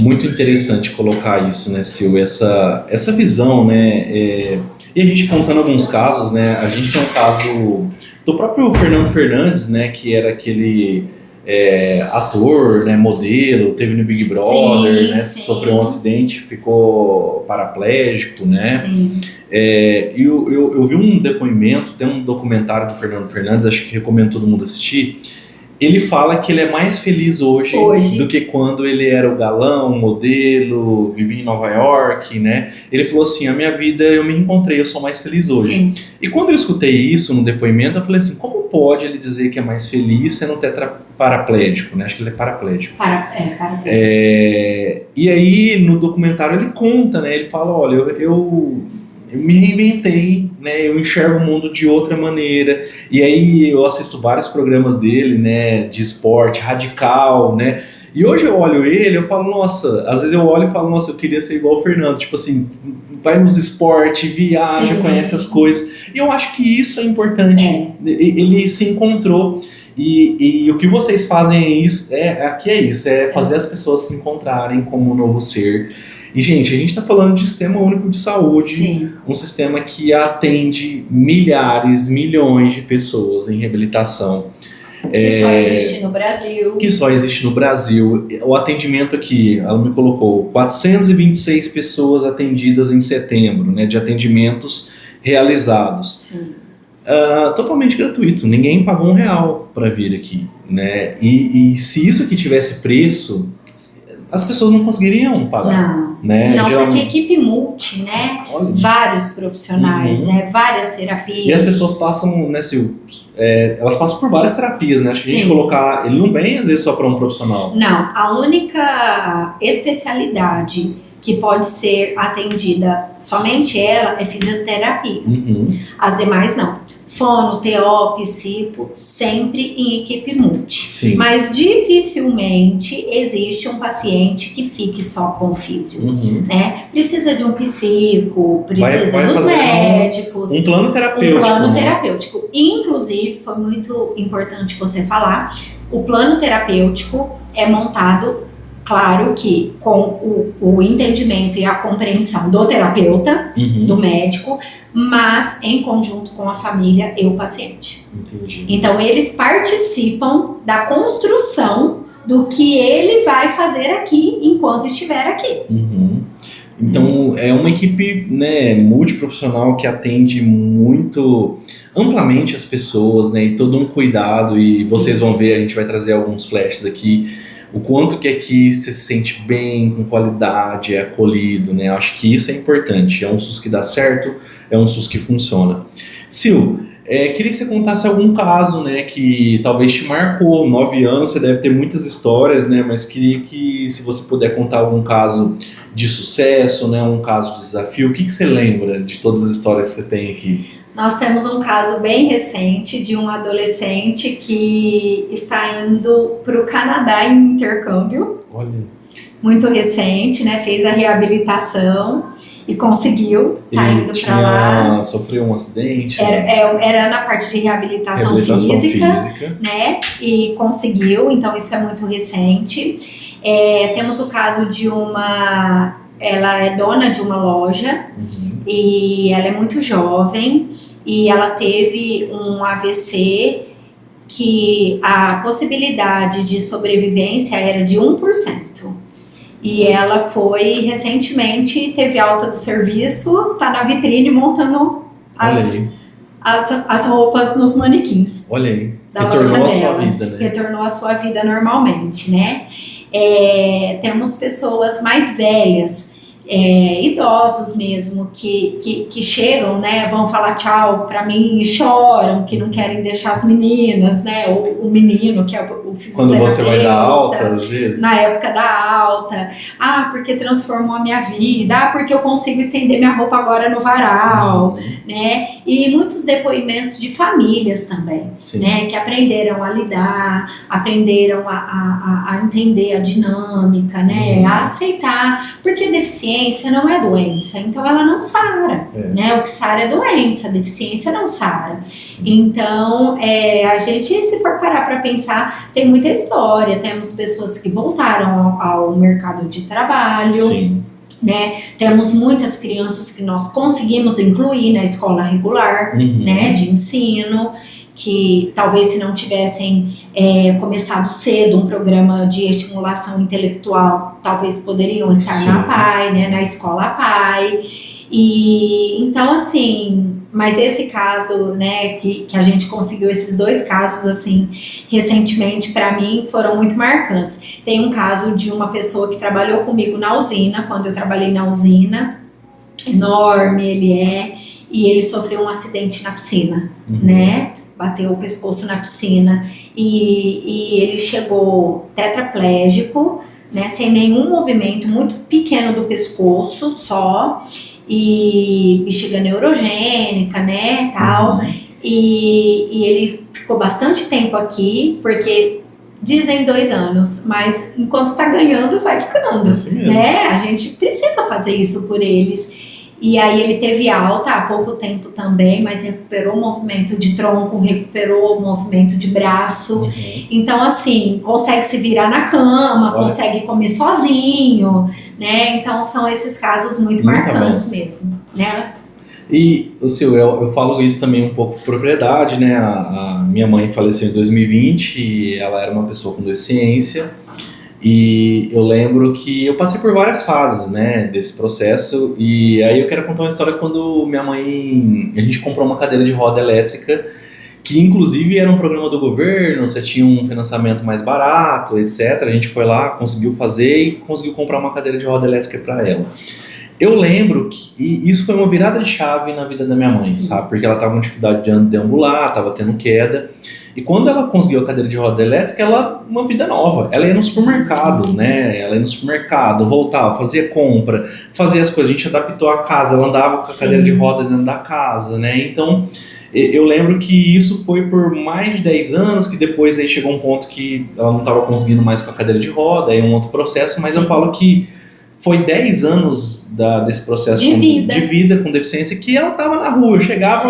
Muito interessante colocar isso, né, Sil? Essa visão, né? E a gente contando alguns casos, né? A gente tem um caso do próprio Fernando Fernandes, né? Que era aquele ator, né? Modelo, teve no Big Brother, né? Sofreu um acidente, ficou paraplégico, né? Sim. Eu vi um depoimento, tem um documentário do Fernando Fernandes, acho que recomendo todo mundo assistir. Ele fala que ele é mais feliz hoje do que quando ele era o galão, o modelo, vivia em Nova York, né? Ele falou assim, a minha vida eu me encontrei, eu sou mais feliz hoje. Sim. E quando eu escutei isso no depoimento, eu falei assim, como pode ele dizer que é mais feliz sendo paraplégico, né? Acho que ele é paraplégico. Paraplégico. E aí no documentário ele conta, né? Ele fala, olha, eu me reinventei, né? Eu enxergo o mundo de outra maneira. E aí eu assisto vários programas dele, né? De esporte radical, né? E hoje eu olho ele, eu falo, nossa, às vezes eu olho e falo, nossa, eu queria ser igual o Fernando, tipo assim, vai nos esportes, viaja, conhece as coisas. E eu acho que isso é importante. Ele se encontrou. E o que vocês fazem é fazer as pessoas se encontrarem como um novo ser. E, gente, a gente está falando de Sistema Único de Saúde, um sistema que atende milhares, milhões de pessoas em reabilitação. Que só existe no Brasil. Que só existe no Brasil. O atendimento aqui, ela me colocou 426 pessoas atendidas em setembro, né, de atendimentos realizados. Sim. Totalmente gratuito, ninguém pagou R$1 para vir aqui, né? E se isso aqui tivesse preço, as pessoas não conseguiriam pagar. Não, porque equipe multi, né? Olha. Vários profissionais, né? Várias terapias. E as pessoas passam, né, Sil, elas passam por várias terapias, né? Acho que a gente colocar, ele não vem às vezes só para um profissional. Não, a única especialidade que pode ser atendida somente ela é fisioterapia. As demais não. Fono, TO, psico, sempre em equipe multi. Sim. Mas dificilmente existe um paciente que fique só com o físio, né? Precisa de um psico, precisa dos médicos. Um plano terapêutico. Um plano terapêutico. Inclusive, foi muito importante você falar, o plano terapêutico é montado, claro que com o entendimento e a compreensão do terapeuta, do médico, mas em conjunto com a família e o paciente. Entendi. Então, eles participam da construção do que ele vai fazer aqui enquanto estiver aqui. Então, é uma equipe, né, multiprofissional que atende muito amplamente as pessoas, né, e todo um cuidado, e Sim. vocês vão ver, a gente vai trazer alguns flashes aqui, o quanto que aqui você se sente bem, com qualidade, é acolhido, né, acho que isso é importante, é um SUS que dá certo, é um SUS que funciona. Sil, queria que você contasse algum caso, né, que talvez te marcou. 9 anos, você deve ter muitas histórias, né, mas queria que, se você puder contar algum caso de sucesso, né, um caso de desafio, o que você lembra de todas as histórias que você tem aqui? Nós temos um caso bem recente de um adolescente que está indo para o Canadá em intercâmbio. Olha. Muito recente, né? Fez a reabilitação e conseguiu, tá indo para lá. Sofreu um acidente. Era na parte de reabilitação física, né? E conseguiu, então isso é muito recente. Temos o caso de ela é dona de uma loja, e ela é muito jovem, e ela teve um AVC que a possibilidade de sobrevivência era de 1%. E ela foi recentemente, teve alta do serviço, tá na vitrine montando as roupas nos manequins. Olha aí, retornou a sua vida, né? Retornou a sua vida normalmente, né? Temos pessoas mais velhas, idosos mesmo, que chegam, né, vão falar tchau pra mim e choram, que não querem deixar as meninas, né, ou o menino, que é o fisioterapeuta. Quando você vai dar alta, às vezes. Na época da alta. Porque transformou a minha vida. Porque eu consigo estender minha roupa agora no varal, né, e muitos depoimentos de famílias também, né, que aprenderam a lidar, aprenderam a entender a dinâmica, né, a aceitar, porque deficiência não é doença, então ela não sara, né? O que sara é doença, a deficiência não sara. Então, a gente, se for parar para pensar, tem muita história, temos pessoas que voltaram ao mercado de trabalho, né? Temos muitas crianças que nós conseguimos incluir na escola regular, né, de ensino, que talvez se não tivessem começado cedo um programa de estimulação intelectual, talvez poderiam estar na PAI, né, na escola PAI. E então, assim, mas esse caso, né, que a gente conseguiu, esses 2 casos, assim, recentemente, para mim, foram muito marcantes. Tem um caso de uma pessoa que trabalhou comigo na usina, quando eu trabalhei na usina, enorme e ele sofreu um acidente na piscina, né? Bateu o pescoço na piscina e ele chegou tetraplégico, né, sem nenhum movimento, muito pequeno do pescoço só, e bexiga neurogênica, né, tal, e ele ficou bastante tempo aqui, porque dizem 2 anos, mas enquanto tá ganhando, vai ficando, né, a gente precisa fazer isso por eles. E aí ele teve alta há pouco tempo também, mas recuperou o movimento de tronco, recuperou o movimento de braço. Então, assim, consegue se virar na cama, consegue comer sozinho, né? Então, são esses casos muito marcantes mesmo, né? E, eu falo isso também um pouco com propriedade, né? A minha mãe faleceu em 2020 e ela era uma pessoa com deficiência. E eu lembro que eu passei por várias fases, né, desse processo. E aí eu quero contar uma história quando a gente comprou uma cadeira de roda elétrica, que inclusive era um programa do governo, você tinha um financiamento mais barato, etc. A gente foi lá, conseguiu fazer e conseguiu comprar uma cadeira de roda elétrica para ela. Eu lembro que isso foi uma virada de chave na vida da minha mãe, sabe? Porque ela estava com dificuldade de deambular, estava tendo queda. E quando ela conseguiu a cadeira de roda elétrica, uma vida nova. Ela ia no supermercado, né? Ela ia no supermercado, voltava, fazia compra, fazia as coisas. A gente adaptou a casa, ela andava com a cadeira de roda dentro da casa, né? Então, eu lembro que isso foi por mais de 10 anos, que depois aí chegou um ponto que ela não estava conseguindo mais com a cadeira de roda, aí um outro processo, mas eu falo que foi 10 anos desse processo de vida com deficiência, que ela tava na rua, eu chegava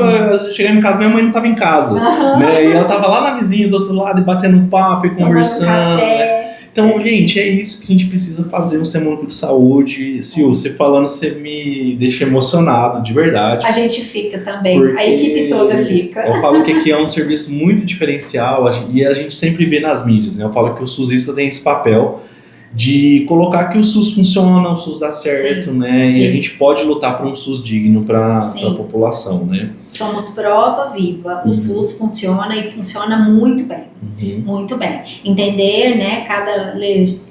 em casa, minha mãe não tava em casa, né? E ela tava lá na vizinha do outro lado, e batendo papo e conversando, né? Então, gente, é isso que a gente precisa fazer no Sistema Único de Saúde. Sil, você falando, você me deixa emocionado, de verdade. A gente fica também, a equipe toda fica. Eu falo que aqui é um serviço muito diferencial, e a gente sempre vê nas mídias, né? Eu falo que o SUSista tem esse papel de colocar que o SUS funciona, o SUS dá certo, Sim, né? sim. E a gente pode lutar por um SUS digno para a Sim. população, né? Somos prova viva. O SUS funciona e funciona muito bem. Muito bem. Entender, né, cada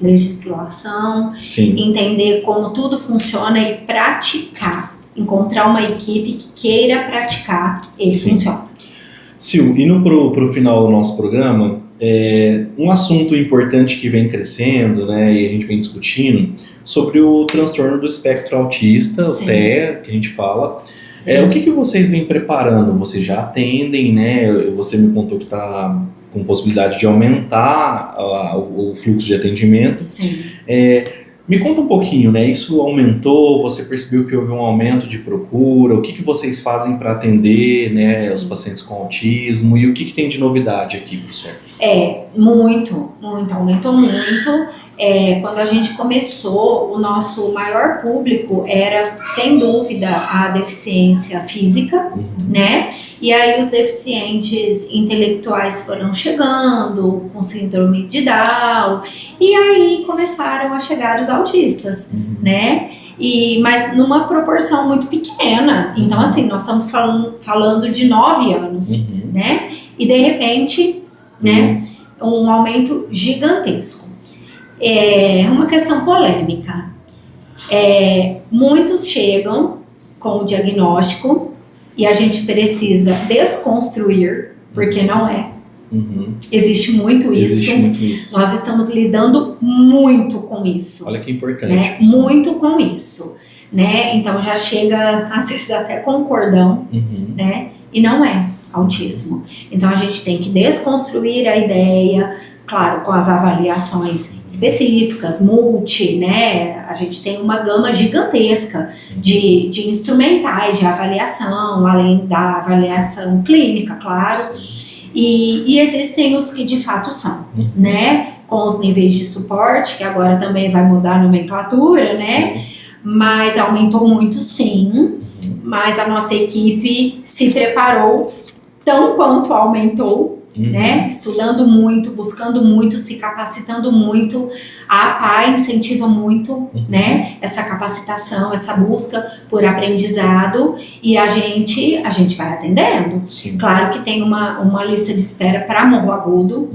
legislação, Sim. entender como tudo funciona e praticar. Encontrar uma equipe que queira praticar, ele Sim. funciona. Sil, indo pro final do nosso programa, um assunto importante que vem crescendo, né, e a gente vem discutindo, sobre o transtorno do espectro autista, Sim. o TEA, que a gente fala. Sim. O que vocês vêm preparando? Vocês já atendem, né? Você me contou que está com possibilidade de aumentar o fluxo de atendimento. Sim. Me conta um pouquinho, né? Isso aumentou? Você percebeu que houve um aumento de procura? O que vocês fazem para atender, né, os pacientes com autismo? E o que tem de novidade aqui, professor? Muito, aumentou muito. Quando a gente começou, o nosso maior público era, sem dúvida, a deficiência física, né? E aí os deficientes intelectuais foram chegando, com síndrome de Down, e aí começaram a chegar os autistas, né? Mas numa proporção muito pequena. Então, assim, nós estamos falando de 9 anos, né? E de repente, né, um aumento gigantesco. É uma questão polêmica. Muitos chegam com o diagnóstico e a gente precisa desconstruir, porque não é. Existe muito isso. Nós estamos lidando muito com isso. Olha que importante. Né? Muito com isso. Né? Então já chega, às vezes, até com cordão, né? E não é autismo. Então a gente tem que desconstruir a ideia, claro, com as avaliações específicas, né? A gente tem uma gama gigantesca de instrumentais de avaliação, além da avaliação clínica, claro. E existem os que de fato são, né? Com os níveis de suporte, que agora também vai mudar a nomenclatura, né? Mas aumentou muito, sim. Mas a nossa equipe se preparou tão quanto aumentou, né? Estudando muito, buscando muito, se capacitando muito. A APA incentiva muito, né? Essa capacitação, essa busca por aprendizado, e a gente vai atendendo. Sim. Claro que tem uma lista de espera para morro agudo,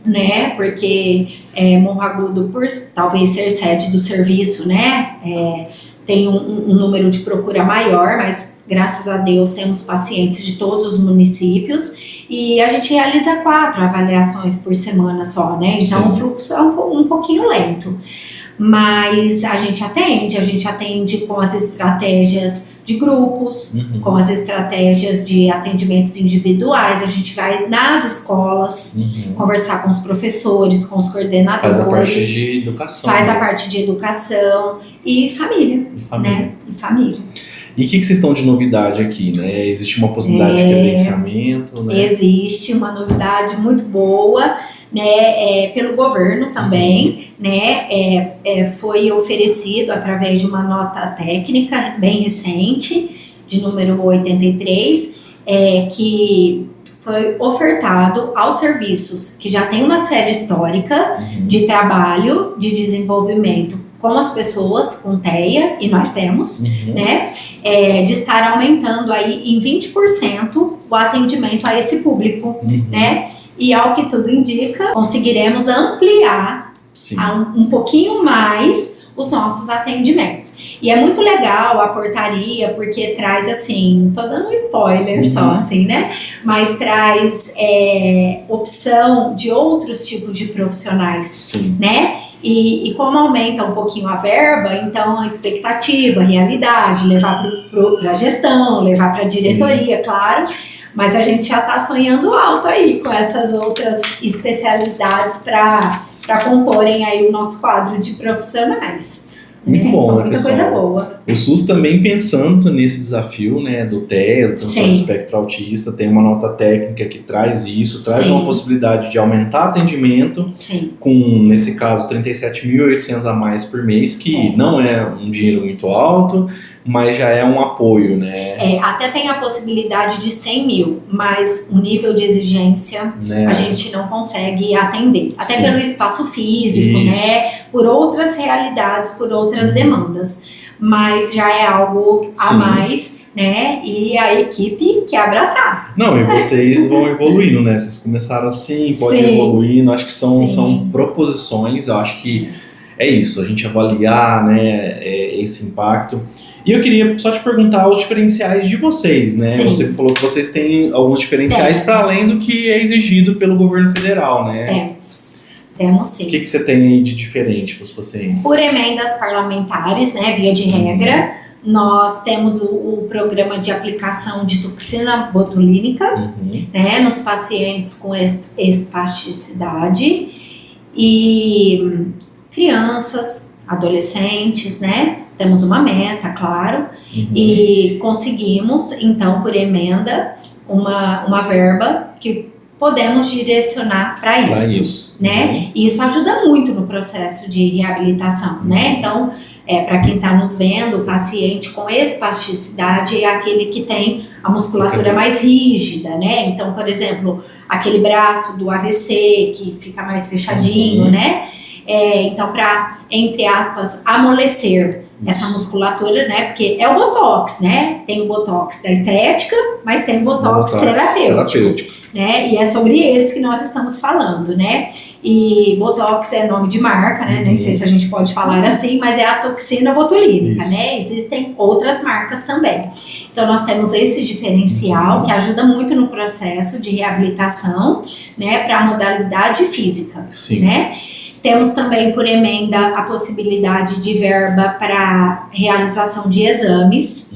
né? Porque morro agudo, por talvez ser sede do serviço, né? Tem um número de procura maior, mas graças a Deus temos pacientes de todos os municípios. E a gente realiza 4 avaliações por semana só, né? Então o fluxo é um pouquinho lento. Mas a gente atende com as estratégias de grupos, com as estratégias de atendimentos individuais. A gente vai nas escolas conversar com os professores, com os coordenadores. Faz a parte de educação. Faz a parte de educação e família. Né? E família. E o que vocês estão de novidade aqui, né? Existe uma possibilidade de credenciamento, né? Existe uma novidade muito boa, né? Pelo governo também, né? Foi oferecido através de uma nota técnica bem recente, de número 83, que foi ofertado aos serviços que já tem uma série histórica de trabalho, de desenvolvimento com as pessoas com TEA, e nós temos, né, de estar aumentando aí em 20% o atendimento a esse público, né, e ao que tudo indica, conseguiremos ampliar um pouquinho mais os nossos atendimentos. E é muito legal a portaria, porque traz assim, tô dando um spoiler só assim, né, mas traz opção de outros tipos de profissionais, né, e como aumenta um pouquinho a verba, então a expectativa, a realidade, levar para a gestão, levar para a diretoria, claro, mas a gente já está sonhando alto aí com essas outras especialidades para comporem aí o nosso quadro de profissionais. Muito bom, né, muita pessoal? Coisa boa. O SUS também pensando nesse desafio, né, do TEA, do transtorno do espectro autista, tem uma nota técnica que traz isso, traz uma possibilidade de aumentar atendimento, com, nesse caso, 37.800 a mais por mês, que não é um dinheiro muito alto, mas já é um apoio, né? Até tem a possibilidade de 100 mil, mas o nível de exigência a gente não consegue atender. Até pelo espaço físico, né? Por outras realidades, por outras demandas. Mas já é algo a mais, né? E a equipe quer abraçar. Não, e vocês vão evoluindo, né? Vocês começaram assim, pode ir evoluindo. Acho que são proposições, eu acho que é isso, a gente avaliar, né, esse impacto. E eu queria só te perguntar os diferenciais de vocês, né? Você falou que vocês têm alguns diferenciais para além do que é exigido pelo governo federal, né? Temos sim. O que você tem aí de diferente para os pacientes? Por emendas parlamentares, né, via de regra, nós temos o programa de aplicação de toxina botulínica, né, nos pacientes com espasticidade e crianças, adolescentes, né? Temos uma meta, claro, e conseguimos, então, por emenda, uma verba que podemos direcionar para isso, né? E isso ajuda muito no processo de reabilitação, né? Então, para quem está nos vendo, o paciente com espasticidade é aquele que tem a musculatura mais rígida, né? Então, por exemplo, aquele braço do AVC que fica mais fechadinho, né? Então, para, entre aspas, amolecer essa musculatura, né? Porque é o Botox, né? Tem o Botox da estética, mas tem o Botox terapêutico. Né? E é sobre esse que nós estamos falando, né? E Botox é nome de marca, né? Nem sei se a gente pode falar assim, mas é a toxina botulínica, né? Existem outras marcas também. Então, nós temos esse diferencial que ajuda muito no processo de reabilitação, né? Para a modalidade física, né? Temos também por emenda a possibilidade de verba para realização de exames,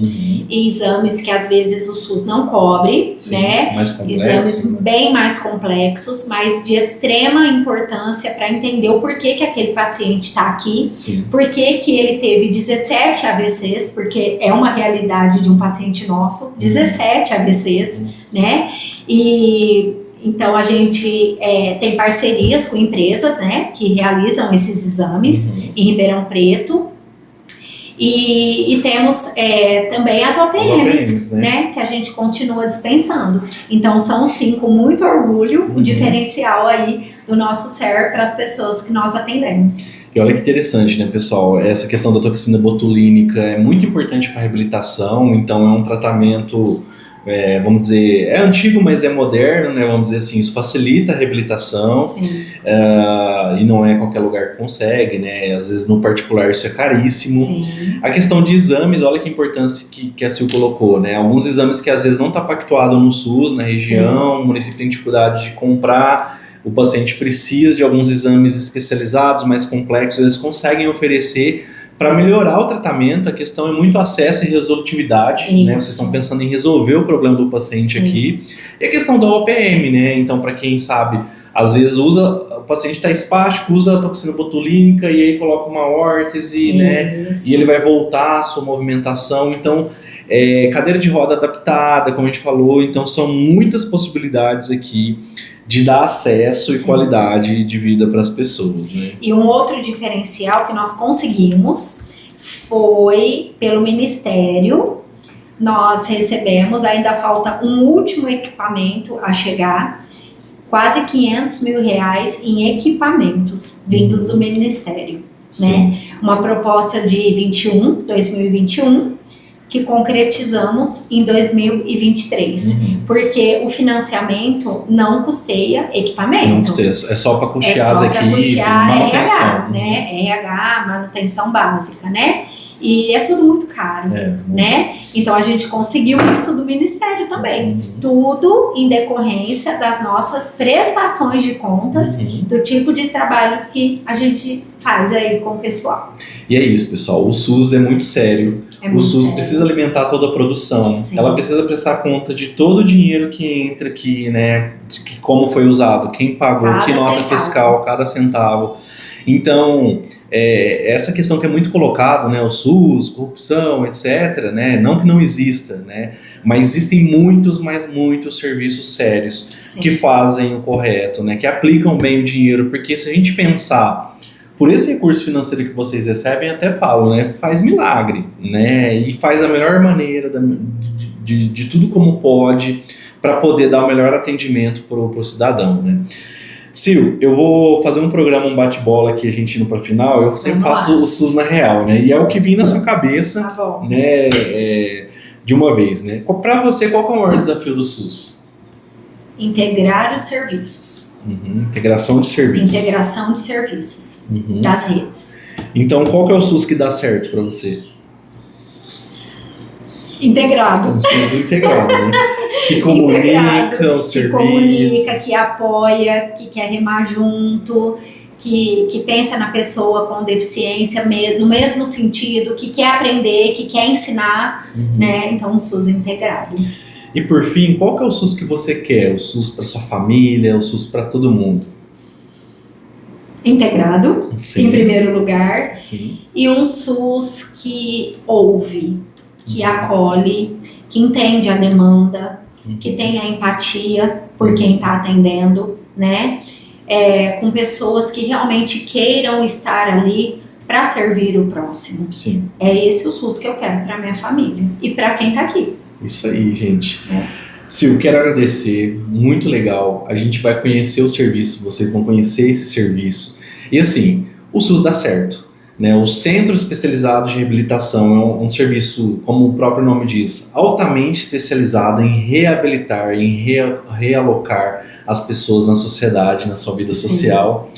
e exames que às vezes o SUS não cobre, né? Mais complexos, exames bem mais complexos, mas de extrema importância para entender o porquê que aquele paciente está aqui, por que ele teve 17 AVCs, porque é uma realidade de um paciente nosso, 17 AVCs, né? Então, a gente tem parcerias com empresas, né, que realizam esses exames em Ribeirão Preto. E temos também as OPMs, né, que a gente continua dispensando. Então, são sim, com muito orgulho, o diferencial aí do nosso SER para as pessoas que nós atendemos. E olha que interessante, né, pessoal? Essa questão da toxina botulínica é muito importante para a reabilitação, então é um tratamento... vamos dizer, é antigo, mas é moderno, né? Vamos dizer assim, isso facilita a reabilitação e não é qualquer lugar que consegue, né? Às vezes no particular isso é caríssimo. A questão de exames, olha que importância que a Sil colocou, né? Alguns exames que às vezes não está pactuado no SUS, na região, o município tem dificuldade de comprar, o paciente precisa de alguns exames especializados, mais complexos, eles conseguem oferecer para melhorar o tratamento. A questão é muito acesso e resolutividade, né? Vocês estão pensando em resolver o problema do paciente aqui. E a questão da OPM, né? Então, para quem sabe, às vezes o paciente está espástico, usa a toxina botulínica e aí coloca uma órtese, né? E ele vai voltar a sua movimentação. Então, cadeira de roda adaptada, como a gente falou. Então, são muitas possibilidades aqui de dar acesso e qualidade de vida para as pessoas, né? E um outro diferencial que nós conseguimos foi pelo Ministério. Nós recebemos, ainda falta um último equipamento a chegar, quase R$500 mil em equipamentos vindos do Ministério, né? Uma proposta de 2021, que concretizamos em 2023, porque o o financiamento não custeia equipamento. Não custeia, é só para custear as equipes, manutenção. RH, né? RH, manutenção básica, né? E é tudo muito caro, né? Então a gente conseguiu isso do Ministério também. Tudo em decorrência das nossas prestações de contas, do tipo de trabalho que a gente faz aí com o pessoal. E é isso, pessoal. O SUS é muito sério. O SUS precisa alimentar toda a produção. Ela precisa prestar conta de todo o dinheiro que entra aqui, né? De como foi usado, quem pagou, que nota fiscal, cada centavo. Então, essa questão que é muito colocada, né, o SUS, corrupção, etc., né, não que não exista, né, mas existem muitos serviços sérios Sim. que fazem o correto, né, que aplicam bem o dinheiro, porque se a gente pensar por esse recurso financeiro que vocês recebem, até falo, né, faz milagre, né, e faz a melhor maneira de tudo como pode para poder dar o melhor atendimento para o cidadão, né. Sil, eu vou fazer um programa, um bate-bola aqui, a gente indo para final, eu sempre faço o SUS na real, né, e é o que vem na sua cabeça, Tá bom. né, de uma vez, né. Para você, qual que é o maior desafio do SUS? Integrar os serviços. Integração de serviços. Integração de serviços das redes. Então, qual que é o SUS que dá certo para você? Integrado. Um SUS integrado, né? Que comunica os serviços. Que comunica, que apoia, que quer remar junto, que pensa na pessoa com deficiência no mesmo sentido, que quer aprender, que quer ensinar, né? Então, um SUS integrado. E por fim, qual que é o SUS que você quer? O SUS para sua família, o SUS para todo mundo? Integrado, Sim. em primeiro lugar. Sim. E um SUS que ouve, que acolhe, que entende a demanda, que tenha empatia por quem está atendendo, né? Com pessoas que realmente queiram estar ali para servir o próximo. Sim. É esse o SUS que eu quero para minha família e para quem está aqui. Isso aí, gente. Sil, quero agradecer, muito legal. A gente vai conhecer o serviço, vocês vão conhecer esse serviço. E assim, o SUS dá certo, né? O Centro Especializado de Reabilitação é um serviço, como o próprio nome diz, altamente especializado em reabilitar, em realocar as pessoas na sociedade, na sua vida social.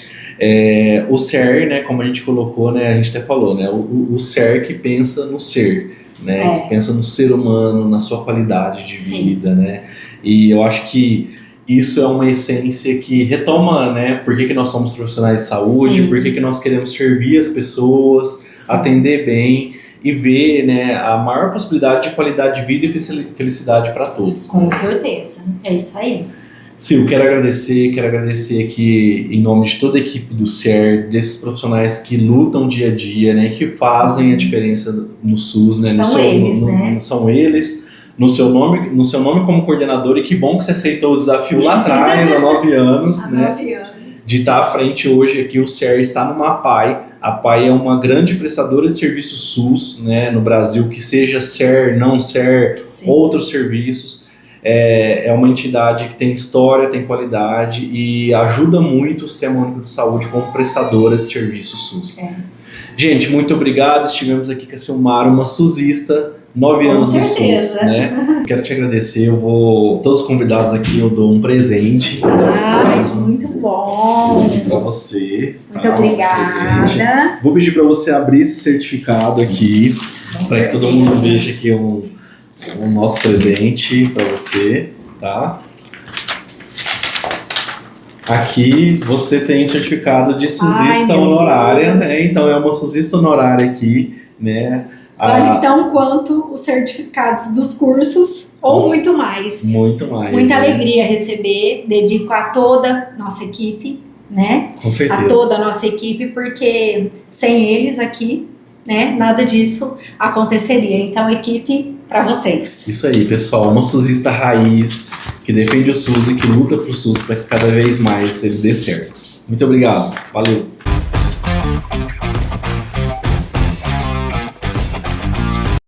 O SER, né, como a gente colocou, né, a gente até falou, né, o SER que pensa no ser, né, que pensa no ser humano, na sua qualidade de vida, né, e eu acho que isso é uma essência que retoma, né, por que nós somos profissionais de saúde, por que nós queremos servir as pessoas, atender bem e ver, né, a maior possibilidade de qualidade de vida e felicidade para todos. Com certeza, é isso aí. Sil, quero agradecer aqui em nome de toda a equipe do SER, desses profissionais que lutam dia a dia, né, que fazem a diferença no SUS, né, são eles, no seu nome como coordenador, e que bom que você aceitou o desafio lá atrás, há 9 anos, né, de estar à frente hoje aqui. O SER está no MAPAI. A PAI é uma grande prestadora de serviço SUS, né, no Brasil, que seja SER, não SER, outros serviços. É uma entidade que tem história, tem qualidade e ajuda muito o Sistema Único de Saúde como prestadora de serviço SUS. Gente, muito obrigado. Estivemos aqui com a Silmara, uma SUSista, 9 anos no SUS, né? Quero te agradecer. Todos os convidados aqui, eu dou um presente. Muito bom. Para você. Muito obrigada. Vou pedir para você abrir esse certificado aqui, para que todo mundo veja aqui o nosso presente para você, tá? Aqui você tem o certificado de SUSista honorária, né? Então é uma SUSista honorária aqui, né? Vale tão quanto os certificados dos cursos, ou muito mais. Muito mais. Muita alegria receber, dedico a toda nossa equipe, né? Com certeza. A toda a nossa equipe, porque sem eles aqui, né, nada disso aconteceria. Então, equipe, para vocês. Isso aí, pessoal. Uma SUSista raiz, que defende o SUS e que luta pro SUS para que cada vez mais ele dê certo. Muito obrigado. Valeu.